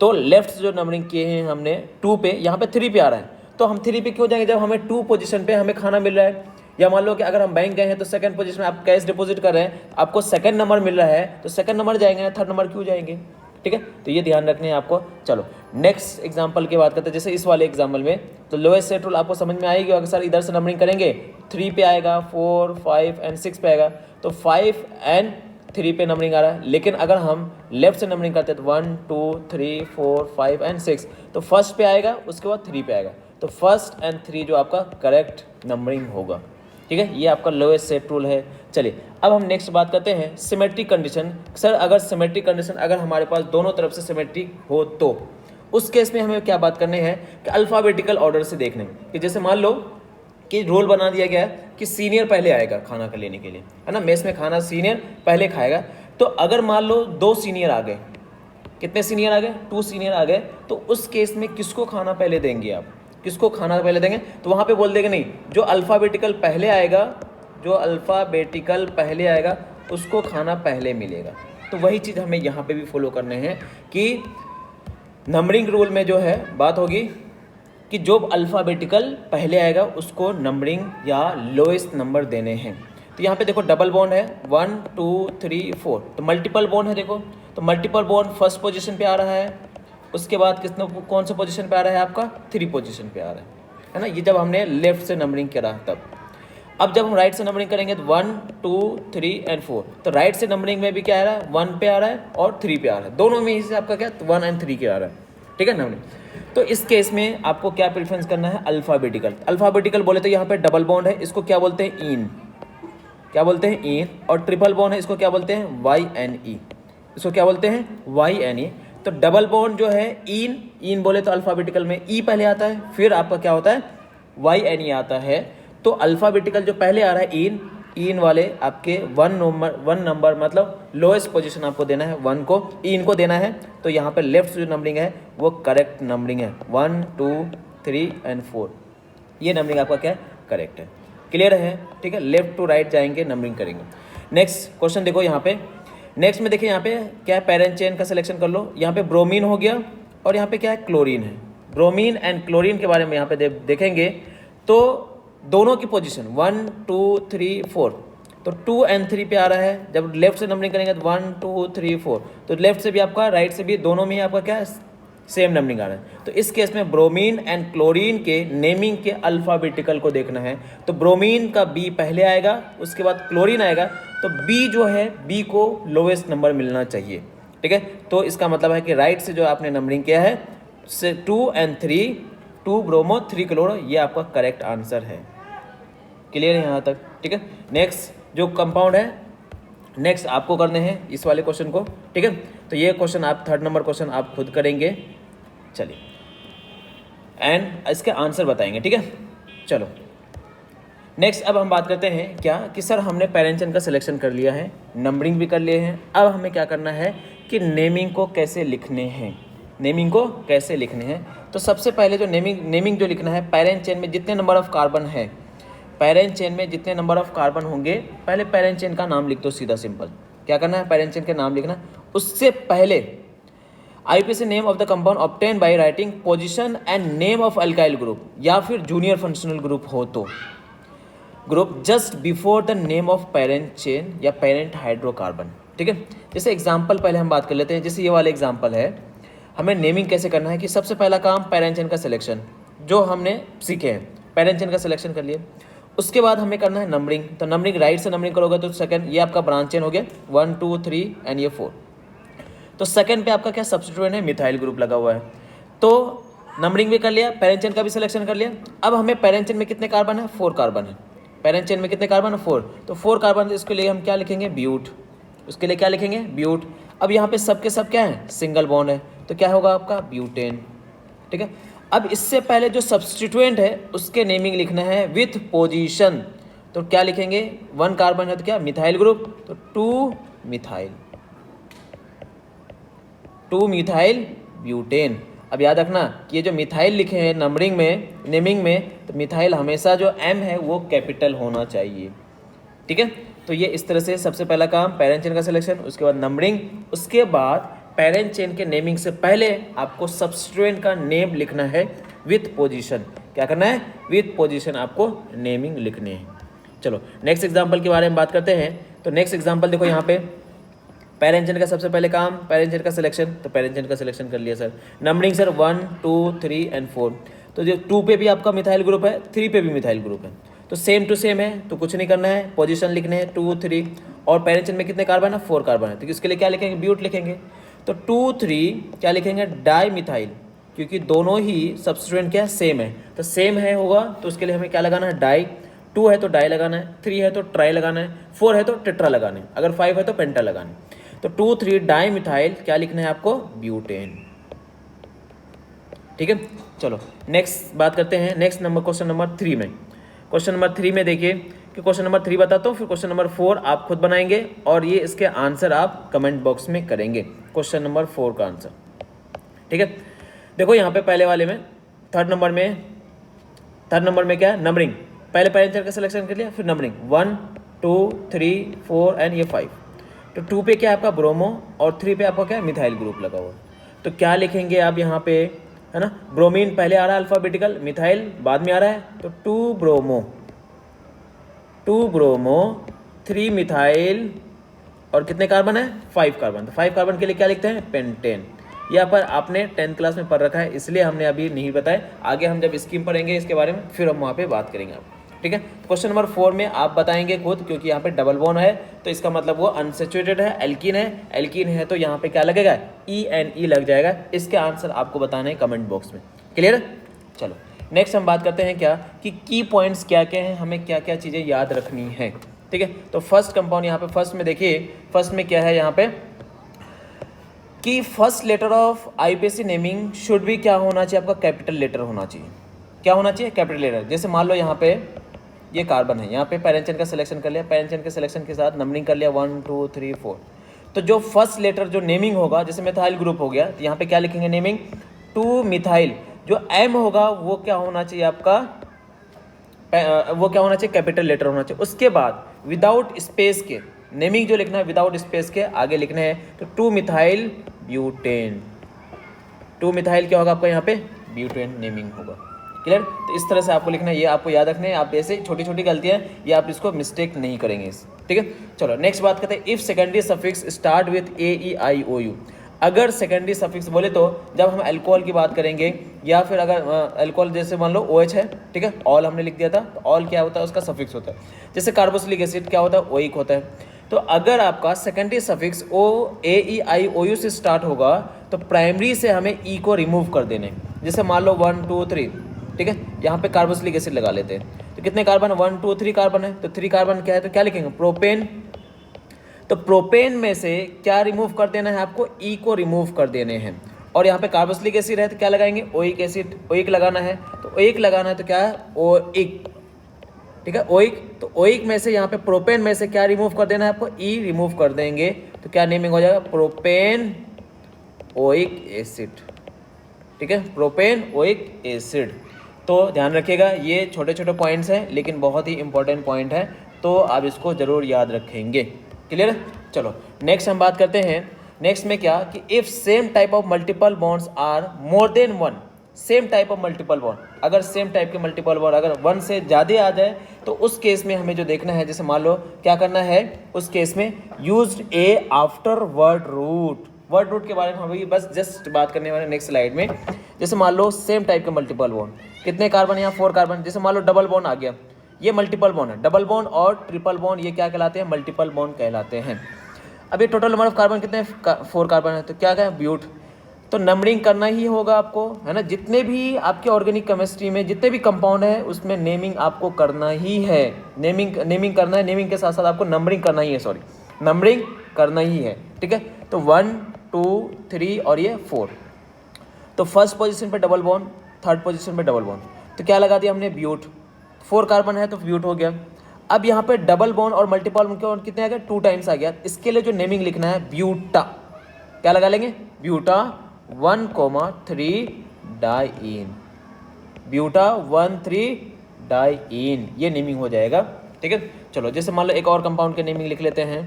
तो लेफ्ट से जो नंबरिंग किए हैं हमने 2 पे, यहाँ पे 3 पे आ रहा है, तो हम 3 पे क्यों जाएंगे, जब हमें 2 पोजीशन पे हमें खाना मिल रहा है। या मान लो कि अगर हम बैंक गए हैं तो सेकंड पोजीशन में आप कैश डिपॉजिट कर रहे हैं, आपको सेकंड नंबर मिल रहा है, तो सेकंड नंबर जाएंगे, 3rd नंबर क्यों जाएंगे, ठीक है। तो ये ध्यान रखने हैं आपको। चलो नेक्स्ट एग्जांपल की बात करते हैं, जैसे इस वाले एग्जांपल में, तो लोएस्ट सेट रूल आपको समझ में आएगी। अगर सर इधर से नंबरिंग करेंगे 3 पे आएगा, 4 5 एंड 6 पे आएगा, तो 5 एंड 3 पे नंबरिंग आ रहा है। लेकिन अगर हम लेफ्ट से नंबरिंग करते हैं तो 1 2 3 4 5 एंड 6, तो 1st पे आएगा, उसके बाद 3 पे आएगा, तो 1st एंड 3 जो आपका करेक्ट नंबरिंग होगा, ठीक है। ये आपका लोएस्ट सेट रूल है। चलिए अब हम नेक्स्ट बात करते हैं सिमेट्रिक कंडीशन। सर अगर सिमेट्रिक कंडीशन, अगर हमारे पास दोनों तरफ से सिमेट्रिक हो तो उस केस में हमें क्या बात करनी है कि अल्फ़ाबेटिकल ऑर्डर से देखने, कि जैसे मान लो कि रोल बना दिया गया है कि सीनियर पहले आएगा खाना का लेने के लिए, है ना, मेस में खाना सीनियर पहले खाएगा। तो अगर मान लो 2 सीनियर आ गए, कितने सीनियर आ गए, 2 सीनियर आ गए, तो उस केस में किसको खाना पहले देंगे आप, किसको खाना पहले देंगे, तो वहाँ पे बोल देंगे नहीं, जो अल्फ़ाबेटिकल पहले आएगा, जो अल्फ़ाबेटिकल पहले आएगा उसको खाना पहले मिलेगा। तो वही चीज़ हमें यहाँ पे भी फॉलो करने हैं कि नंबरिंग रूल में जो है बात होगी कि जो अल्फ़ाबेटिकल पहले आएगा उसको नंबरिंग या लोएस्ट नंबर देने हैं। तो यहाँ पे देखो डबल बॉन्ड है 1 2 3 4, तो मल्टीपल बॉन्ड है, देखो तो मल्टीपल बॉन्ड 1st पोजीशन पे आ रहा है, उसके बाद कितने कौन सा पोजीशन पे आ रहा है आपका 3 पोजीशन पे आ रहा है ना। ये जब हमने लेफ्ट से नंबरिंग करा तब। अब जब हम राइट से नंबरिंग करेंगे तो 1 2 3 एंड 4, तो राइट से नंबरिंग में भी क्या आ रहा है 1 पे आ रहा है और 3 पे आ रहा है, दोनों में से आपका क्या 1 एंड 3 के आ रहा है, ठीक है नंबरिंग। तो इस केस में आपको क्या प्रेफरेंस करना है, अल्फ़ाबेटिकल। अल्फ़ाबेटिकल बोले तो यहाँ पे डबल बॉन्ड है, इसको क्या बोलते हैं इन, क्या बोलते हैं इन, और ट्रिपल बॉन्ड है, इसको क्या बोलते हैं YNE, इसको क्या बोलते हैं YNE। तो डबल बॉन्ड जो है इन बोले तो अल्फ़ाबेटिकल में ई पहले आता है, फिर आपका क्या होता है YNE आता है, तो अल्फ़ाबेटिकल जो पहले आ रहा है इन वाले आपके वन नंबर मतलब लोएस्ट पोजीशन आपको देना है, 1 को इन को देना है। तो यहाँ पे लेफ्ट जो नंबरिंग है वो करेक्ट नंबरिंग है, 1 2 3 एंड 4, ये नंबरिंग आपका क्या है, करेक्ट है। क्लियर है, ठीक है। लेफ्ट टू राइट जाएंगे, नंबरिंग करेंगे। नेक्स्ट क्वेश्चन देखो यहाँ पे, नेक्स्ट में देखिए यहाँ पे क्या है, पेरेंट चेन का सिलेक्शन कर लो। यहाँ पे ब्रोमीन हो गया और यहाँ पे क्या है, क्लोरीन है। ब्रोमीन एंड क्लोरीन के बारे में यहाँ पे देखेंगे तो दोनों की पोजीशन 1 2 3 4, तो 2 एंड 3 पे आ रहा है। जब लेफ्ट से नंबरिंग करेंगे तो 1 2 3 4, तो लेफ्ट से भी आपका राइट से भी दोनों में ही आपका क्या है, सेम नंबरिंग आ रहा है। तो इस केस में ब्रोमीन एंड क्लोरीन के नेमिंग के अल्फ़ाबेटिकल को देखना है। तो ब्रोमीन का बी पहले आएगा, उसके बाद क्लोरीन आएगा, तो बी जो है, बी को लोवेस्ट नंबर मिलना चाहिए, ठीक है। तो इसका मतलब है कि राइट से जो आपने नंबरिंग किया है से 2 एंड 3, 2 ब्रोमो 3 क्लोरो, ये आपका करेक्ट आंसर है। क्लियर है यहाँ तक, ठीक है। नेक्स्ट जो कंपाउंड है, नेक्स्ट आपको करने हैं इस वाले क्वेश्चन को, ठीक है। तो ये क्वेश्चन आप 3rd नंबर क्वेश्चन आप खुद करेंगे, चलिए, एंड इसके आंसर बताएंगे, ठीक है। चलो नेक्स्ट अब हम बात करते हैं क्या कि सर हमने पेरेंट चेन का सिलेक्शन कर लिया है, नंबरिंग भी कर लिए हैं, अब हमें क्या करना है कि नेमिंग को कैसे लिखने हैं, नेमिंग को कैसे लिखने हैं। तो सबसे पहले जो नेमिंग जो लिखना है, पेरेंट चेन में जितने नंबर ऑफ कार्बन है, पेरेंट चेन में जितने नंबर ऑफ कार्बन होंगे, पहले पेरेंट चेन का नाम लिख दो, सीधा सिंपल। क्या करना है, पेरेंट चेन के नाम लिखना। उससे पहले IUPAC name of the compound obtain by writing position and name of alkyl group, या फिर जूनियर फंक्शनल ग्रुप हो तो group just before the name of parent chain या पेरेंट हाइड्रोकार्बन, ठीक है। जैसे एग्जाम्पल पहले हम बात कर लेते हैं, जैसे ये वाला एग्जाम्पल है, हमें नेमिंग कैसे करना है कि सबसे पहला काम पेरेंट चेन का सिलेक्शन, जो हमने सीखे हैं, पेरेंट चेन का सिलेक्शन कर लिए। उसके बाद हमें करना है नंबरिंग, तो नंबरिंग राइट से नंबरिंग करोगे तो सेकंड, ये आपका ब्रांच चेन हो गया 1 2 3 एंड ये 4। तो सेकंड पे आपका क्या सब्स्टिट्यूएंट है, मिथाइल ग्रुप लगा हुआ है। तो नंबरिंग भी कर लिया, पेरेंट चेन का भी सिलेक्शन कर लिया। अब हमें पेरेंट चेन में कितने कार्बन है, 4 कार्बन है। पेरेंट चेन में कितने कार्बन है, 4, तो 4 कार्बन, इसके लिए हम क्या लिखेंगे, ब्यूट, उसके लिए क्या लिखेंगे, ब्यूट। अब यहाँ पे सब के सब क्या है, सिंगल बॉन्ड है, तो क्या होगा आपका ब्यूटेन, ठीक है। अब इससे पहले जो सब्स्टिट्यूएंट है उसके नेमिंग लिखना है विथ पोजीशन, तो क्या लिखेंगे, 1 कार्बन है तो क्या, मिथाइल ग्रुप, तो 2 मिथाइल ब्यूटेन। अब याद रखना कि ये जो मिथाइल लिखे हैं नंबरिंग में, नेमिंग में, तो मिथाइल हमेशा जो M है वो कैपिटल होना चाहिए, ठीक है। तो ये इस तरह से सबसे पहला काम पेरेंट चेन का सिलेक्शन, उसके बाद नंबरिंग, उसके बाद पेरेंट चेन के नेमिंग से पहले आपको सब्स्टिट्यूएंट का नेम लिखना है विथ पोजीशन। क्या करना है, विथ पोजीशन आपको नेमिंग लिखने हैं। चलो नेक्स्ट एग्जांपल के बारे में बात करते हैं। तो नेक्स्ट एग्जांपल देखो यहाँ पे, पेरेंट चेन का सबसे पहले काम पेरेंट चेन का सिलेक्शन, तो पेरेंट चेन का सिलेक्शन कर लिया सर। नंबरिंग सर 1 2 3 एंड 4, तो जो 2 पे भी आपका मिथाइल ग्रुप है, 3 पे भी मिथाइल ग्रुप है, तो सेम टू सेम है, तो कुछ नहीं करना है, पोजीशन लिखने हैं 2 3, और पेरेंट चेन में कितने कार्बन है, 4 कार्बन है, तो इसके लिए क्या लिखेंगे, ब्यूट लिखेंगे। तो 2 3 क्या लिखेंगे, डाई मिथाइल, क्योंकि दोनों ही सब्स्टिट्यूएंट क्या है, सेम है, तो सेम है होगा, तो उसके लिए हमें क्या लगाना है, डाई। 2 है तो डाई लगाना है, 3 है तो ट्राई लगाना है, 4 है तो टेट्रा लगाना है, अगर 5 है तो पेंटा लगाना है। तो 2 3 डाई मिथाइल क्या लिखना है आपको, ब्यूटेन, ठीक है। चलो नेक्स्ट बात करते हैं, नेक्स्ट नंबर क्वेश्चन नंबर 3 में। क्वेश्चन नंबर 3 में देखिए कि क्वेश्चन नंबर 3 बताता हूँ, फिर क्वेश्चन नंबर 4 आप खुद बनाएंगे और ये इसके आंसर आप कमेंट बॉक्स में करेंगे, क्वेश्चन नंबर 4 का आंसर, ठीक है। देखो यहाँ पे पहले वाले में थर्ड नंबर में क्या है, नंबरिंग, पहले पेरेंट चेन का सिलेक्शन कर लिया, फिर नंबरिंग 1 2 3 4 एंड ये 5। तो 2 पे क्या है आपका ब्रोमो और 3 पे आपका क्या है, मिथाइल ग्रुप लगा हुआ। तो क्या लिखेंगे आप यहाँ पे, है ना, ब्रोमीन पहले आ रहा है अल्फाबेटिकल, मिथाइल बाद में आ रहा है, तो 2 ब्रोमो 3 मिथाइल, और कितने कार्बन है, 5 कार्बन। तो 5 कार्बन के लिए क्या लिखते हैं, पेंटेन। यहाँ पर आपने 10th क्लास में पढ़ रखा है, इसलिए हमने अभी नहीं बताया, आगे हम जब स्कीम पढ़ेंगे इसके बारे में फिर हम वहाँ पे बात करेंगे आप, ठीक है। क्वेश्चन नंबर 4 में आप बताएंगे खुद, क्योंकि यहाँ पे डबल बॉन्ड है, तो इसका मतलब वो अनसेचुरेटेड है, एल्कीन है, तो यहाँ पे क्या लगेगा, E लग जाएगा। इसके आंसर आपको बताने हैं कमेंट बॉक्स में, क्लियर। चलो नेक्स्ट हम बात करते हैं क्या कि की पॉइंट्स क्या क्या हैं, हमें क्या क्या चीज़ें याद रखनी है, ठीक है। तो फर्स्ट कंपाउंड यहाँ पे फर्स्ट में देखिए, फर्स्ट में क्या है यहाँ पे कि first letter of IUPAC naming should भी क्या होना चाहिए, आपका कैपिटल लेटर होना चाहिए, क्या होना चाहिए, कैपिटल लेटर। जैसे मान लो यहाँ पे ये कार्बन है, यहाँ पे पैरेंट चेन का सिलेक्शन कर लिया, पैरेंट चेन के सिलेक्शन के साथ नंबरिंग कर लिया 1 2 3 4। तो जो फर्स्ट लेटर जो नेमिंग होगा, जैसे मिथाइल ग्रुप हो गया, तो यहाँ पे क्या लिखेंगे नेमिंग 2 मिथाइल। जो एम होगा वो क्या होना चाहिए आपका, वो क्या होना चाहिए, कैपिटल लेटर होना चाहिए। उसके बाद विदाउट स्पेस के नेमिंग जो लिखना है, विदाउट स्पेस के आगे लिखना है तो 2 मिथाइल ब्यूटेन। 2 मिथाइल क्या होगा आपका यहाँ पे, ब्यूटेन नेमिंग होगा। क्लियर। तो इस तरह से आपको लिखना है, ये आपको याद रखना है। आप ऐसे छोटी छोटी गलतियां ये आप इसको मिस्टेक नहीं करेंगे, ठीक है। चलो नेक्स्ट बात करते हैं, if secondary suffix start with AEIOU। अगर सेकेंडरी सफिक्स बोले तो जब हम अल्कोहल की बात करेंगे, या फिर अगर अल्कोहल जैसे मान लो OH है, ठीक है, ऑल हमने लिख दिया था, तो ऑल क्या होता है, उसका सफिक्स होता है। जैसे कार्बोक्सिलिक एसिड क्या होता है, ओइक होता है। तो अगर आपका सेकेंडरी सफिक्स AEIOU से स्टार्ट होगा तो प्राइमरी से हमें ई को रिमूव कर देने। जैसे मान लो 1 2 3, ठीक है, यहाँ पे कार्बोक्सिलिक एसिड लगा लेते हैं। तो कितने कार्बन, 1 2 3 कार्बन है, तो 3 कार्बन क्या है, तो क्या लिखेंगे, प्रोपेन। तो प्रोपेन में से क्या रिमूव कर देना है आपको, ई को रिमूव कर देने हैं। और यहाँ पे कार्बोक्सिलिक एसिड है तो क्या लगाएंगे, ओइक एसिड, ओइक लगाना है। तो ओइक लगाना है तो क्या है, ओइक, ठीक है, ओइक। तो ओइक में से यहाँ पे प्रोपेन में से क्या रिमूव कर देना है आपको, ई रिमूव कर देंगे। तो क्या नेमिंग हो जाएगा, प्रोपेन ओइक एसिड, ठीक है, प्रोपेन ओइक एसिड। तो ध्यान रखिएगा, ये छोटे छोटे पॉइंट्स हैं लेकिन बहुत ही इंपॉर्टेंट पॉइंट है, तो आप इसको जरूर याद रखेंगे। क्लियर। चलो नेक्स्ट हम बात करते हैं। नेक्स्ट में क्या कि if same type of multiple bonds are more than 1, same type of multiple bond, अगर सेम टाइप के मल्टीपल बॉन्ड अगर 1 से ज़्यादा आ जाए तो उस केस में हमें जो देखना है, जैसे मान लो क्या करना है उस केस में, used a after word root. Word root के बारे में हम अभी बस जस्ट बात करने वाले नेक्स्ट स्लाइड में। जैसे मान लो सेम टाइप के मल्टीपल बॉन्ड, कितने कार्बन, यहाँ 4 कार्बन। जैसे मान लो डबल बॉन्ड आ गया, ये मल्टीपल बॉन्ड है। डबल बॉन्ड और ट्रिपल बॉन्ड ये क्या कहलाते हैं, मल्टीपल बॉन्ड कहलाते हैं। अब ये टोटल नंबर ऑफ कार्बन कितने हैं, 4 कार्बन है, तो क्या कहें, ब्यूट। तो नंबरिंग करना ही होगा आपको, है ना। जितने भी आपके ऑर्गेनिक केमिस्ट्री में जितने भी कंपाउंड है उसमें नेमिंग आपको करना ही है। नेमिंग करना है, नेमिंग के साथ साथ आपको नंबरिंग करना ही है, सॉरी नंबरिंग करना ही है, ठीक है। तो 1 2 3 और ये 4। तो फर्स्ट पोजीशन पे डबल बॉन्ड, थर्ड पोजीशन पे डबल बॉन्ड, तो क्या लगा दिया हमने, ब्यूट। 4 कार्बन है तो ब्यूट हो गया। अब यहाँ पे डबल बॉन्ड और मल्टीपल बॉन्ड कितने आ गए, 2 टाइम्स आ गया। इसके लिए जो नेमिंग लिखना है ब्यूटा, क्या लगा लेंगे, ब्यूटा 1,3 डाइइन, ब्यूटा 1,3 डाइइन, ये नेमिंग हो जाएगा, ठीक है। चलो जैसे मान लो एक और कंपाउंड के नेमिंग लिख लेते हैं।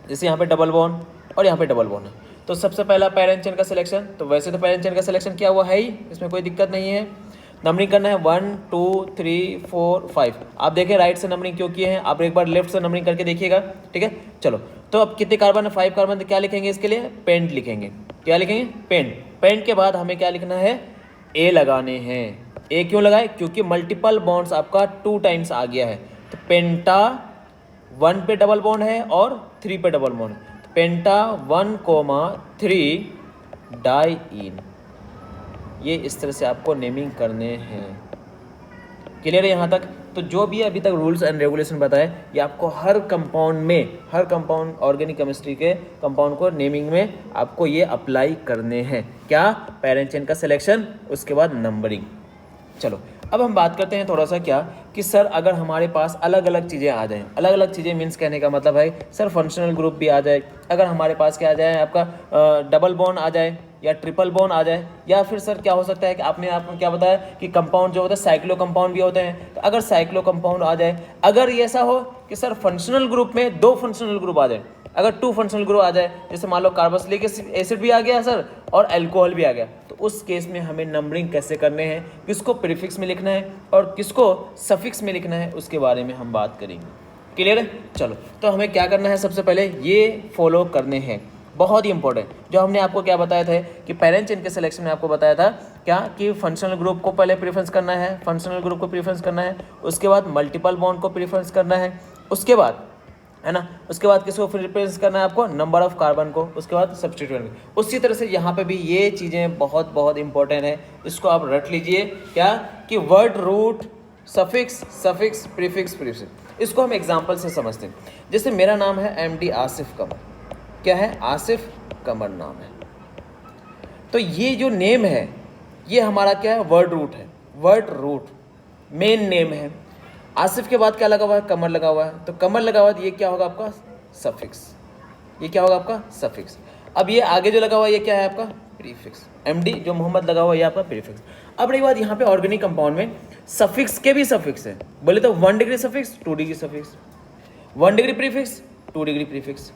जैसे यहाँ पे डबल बॉन्ड और यहाँ पे डबल बॉन्ड है, तो सबसे पहला पैरेंट चेन का सिलेक्शन, तो वैसे तो पैरेंट चेन का सिलेक्शन किया हुआ है ही, इसमें कोई दिक्कत नहीं है। नंबरिंग करना है 1 2 3 4 5। आप देखें राइट से नंबरिंग क्यों किए हैं, आप एक बार लेफ्ट से नंबरिंग करके देखिएगा, ठीक है। चलो तो अब कितने कार्बन है, 5 कार्बन, तो क्या लिखेंगे इसके लिए, पेंट लिखेंगे। क्या लिखेंगे, पेंट। पेंट के बाद हमें क्या लिखना है, ए लगाने हैं। ए क्यों लगाए, क्योंकि मल्टीपल बॉन्ड्स आपका 2 टाइम्स आ गया है। तो पेंटा 1 पे डबल बॉन्ड है और 3 पे डबल बॉन्ड, तो पेंटा 1,3 डाइइन। ये इस तरह से आपको नेमिंग करने हैं। क्लियर है यहाँ तक। तो जो भी अभी तक रूल्स एंड रेगुलेशन बताए ये आपको हर कंपाउंड में, हर कंपाउंड ऑर्गेनिक केमिस्ट्री के कंपाउंड को नेमिंग में आपको ये अप्लाई करने हैं। क्या, पैरेंट चेन का सिलेक्शन, उसके बाद नंबरिंग। चलो अब हम बात करते हैं थोड़ा सा क्या कि सर अगर हमारे पास अलग अलग चीज़ें आ जाएं, अलग अलग चीज़ें मीन्स कहने का मतलब है सर फंक्शनल ग्रुप भी आ जाए, अगर हमारे पास क्या आ जाए आपका डबल बॉन्ड आ जाए या ट्रिपल बॉन्ड आ जाए, या फिर सर क्या हो सकता है कि आपने आपको क्या बताया कि कंपाउंड जो होता है साइक्लो कंपाउंड भी होते हैं, तो अगर साइक्लो कंपाउंड आ जाए, अगर ये ऐसा हो कि सर फंक्शनल ग्रुप में 2 फंक्शनल ग्रुप आ जाए, अगर 2 फंक्शनल ग्रुप आ जाए, जैसे मान लो कार्बोक्सिलिक एसिड भी आ गया सर और अल्कोहल भी आ गया, तो उस केस में हमें नंबरिंग कैसे करने हैं, किसको प्रीफिक्स में लिखना है और किसको सफिक्स में लिखना है, उसके बारे में हम बात करेंगे। क्लियर है। चलो तो हमें क्या करना है, सबसे पहले ये फॉलो करने हैं, बहुत ही इंपॉर्टेंट। जो हमने आपको क्या बताया था कि पेरेंट चेन के सिलेक्शन में आपको बताया था क्या कि फंक्शनल ग्रुप को पहले प्रीफरेंस करना है, फंक्शनल ग्रुप को प्रीफरेंस करना है, उसके बाद मल्टीपल बॉन्ड को प्रीफरेंस करना है, उसके बाद है ना, उसके बाद किसको प्रीफरेंस करना है आपको, नंबर ऑफ कार्बन को, उसके बाद सब्स्टिट्यूएंट। उसी तरह से यहाँ पे भी ये चीज़ें बहुत बहुत इंपॉर्टेंट है, इसको आप रट लीजिए क्या कि word root, suffix, suffix, prefix, prefix. इसको हम एग्जाम्पल से समझते हैं। जैसे मेरा नाम है MD आसिफ कमर, क्या है, आसिफ कमर नाम है, तो ये जो नेम है ये हमारा क्या है, वर्ड रूट है। वर्ड रूट मेन नेम है। आसिफ के बाद क्या लगा हुआ है, कमर लगा हुआ है, तो कमर लगा हुआ है, ये क्या होगा आपका सफिक्स, ये क्या होगा आपका सफिक्स। अब ये आगे जो लगा हुआ है ये क्या है आपका प्रीफिक्स, एमडी जो मोहम्मद लगा हुआ है ये आपका प्रीफिक्स। अब रही बात यहाँ पे ऑर्गेनिक कंपाउंड में सफिक्स के भी सफिक्स है, बोले तो 1 degree suffix 2 degree suffix, 1 degree prefix 2 degree prefix.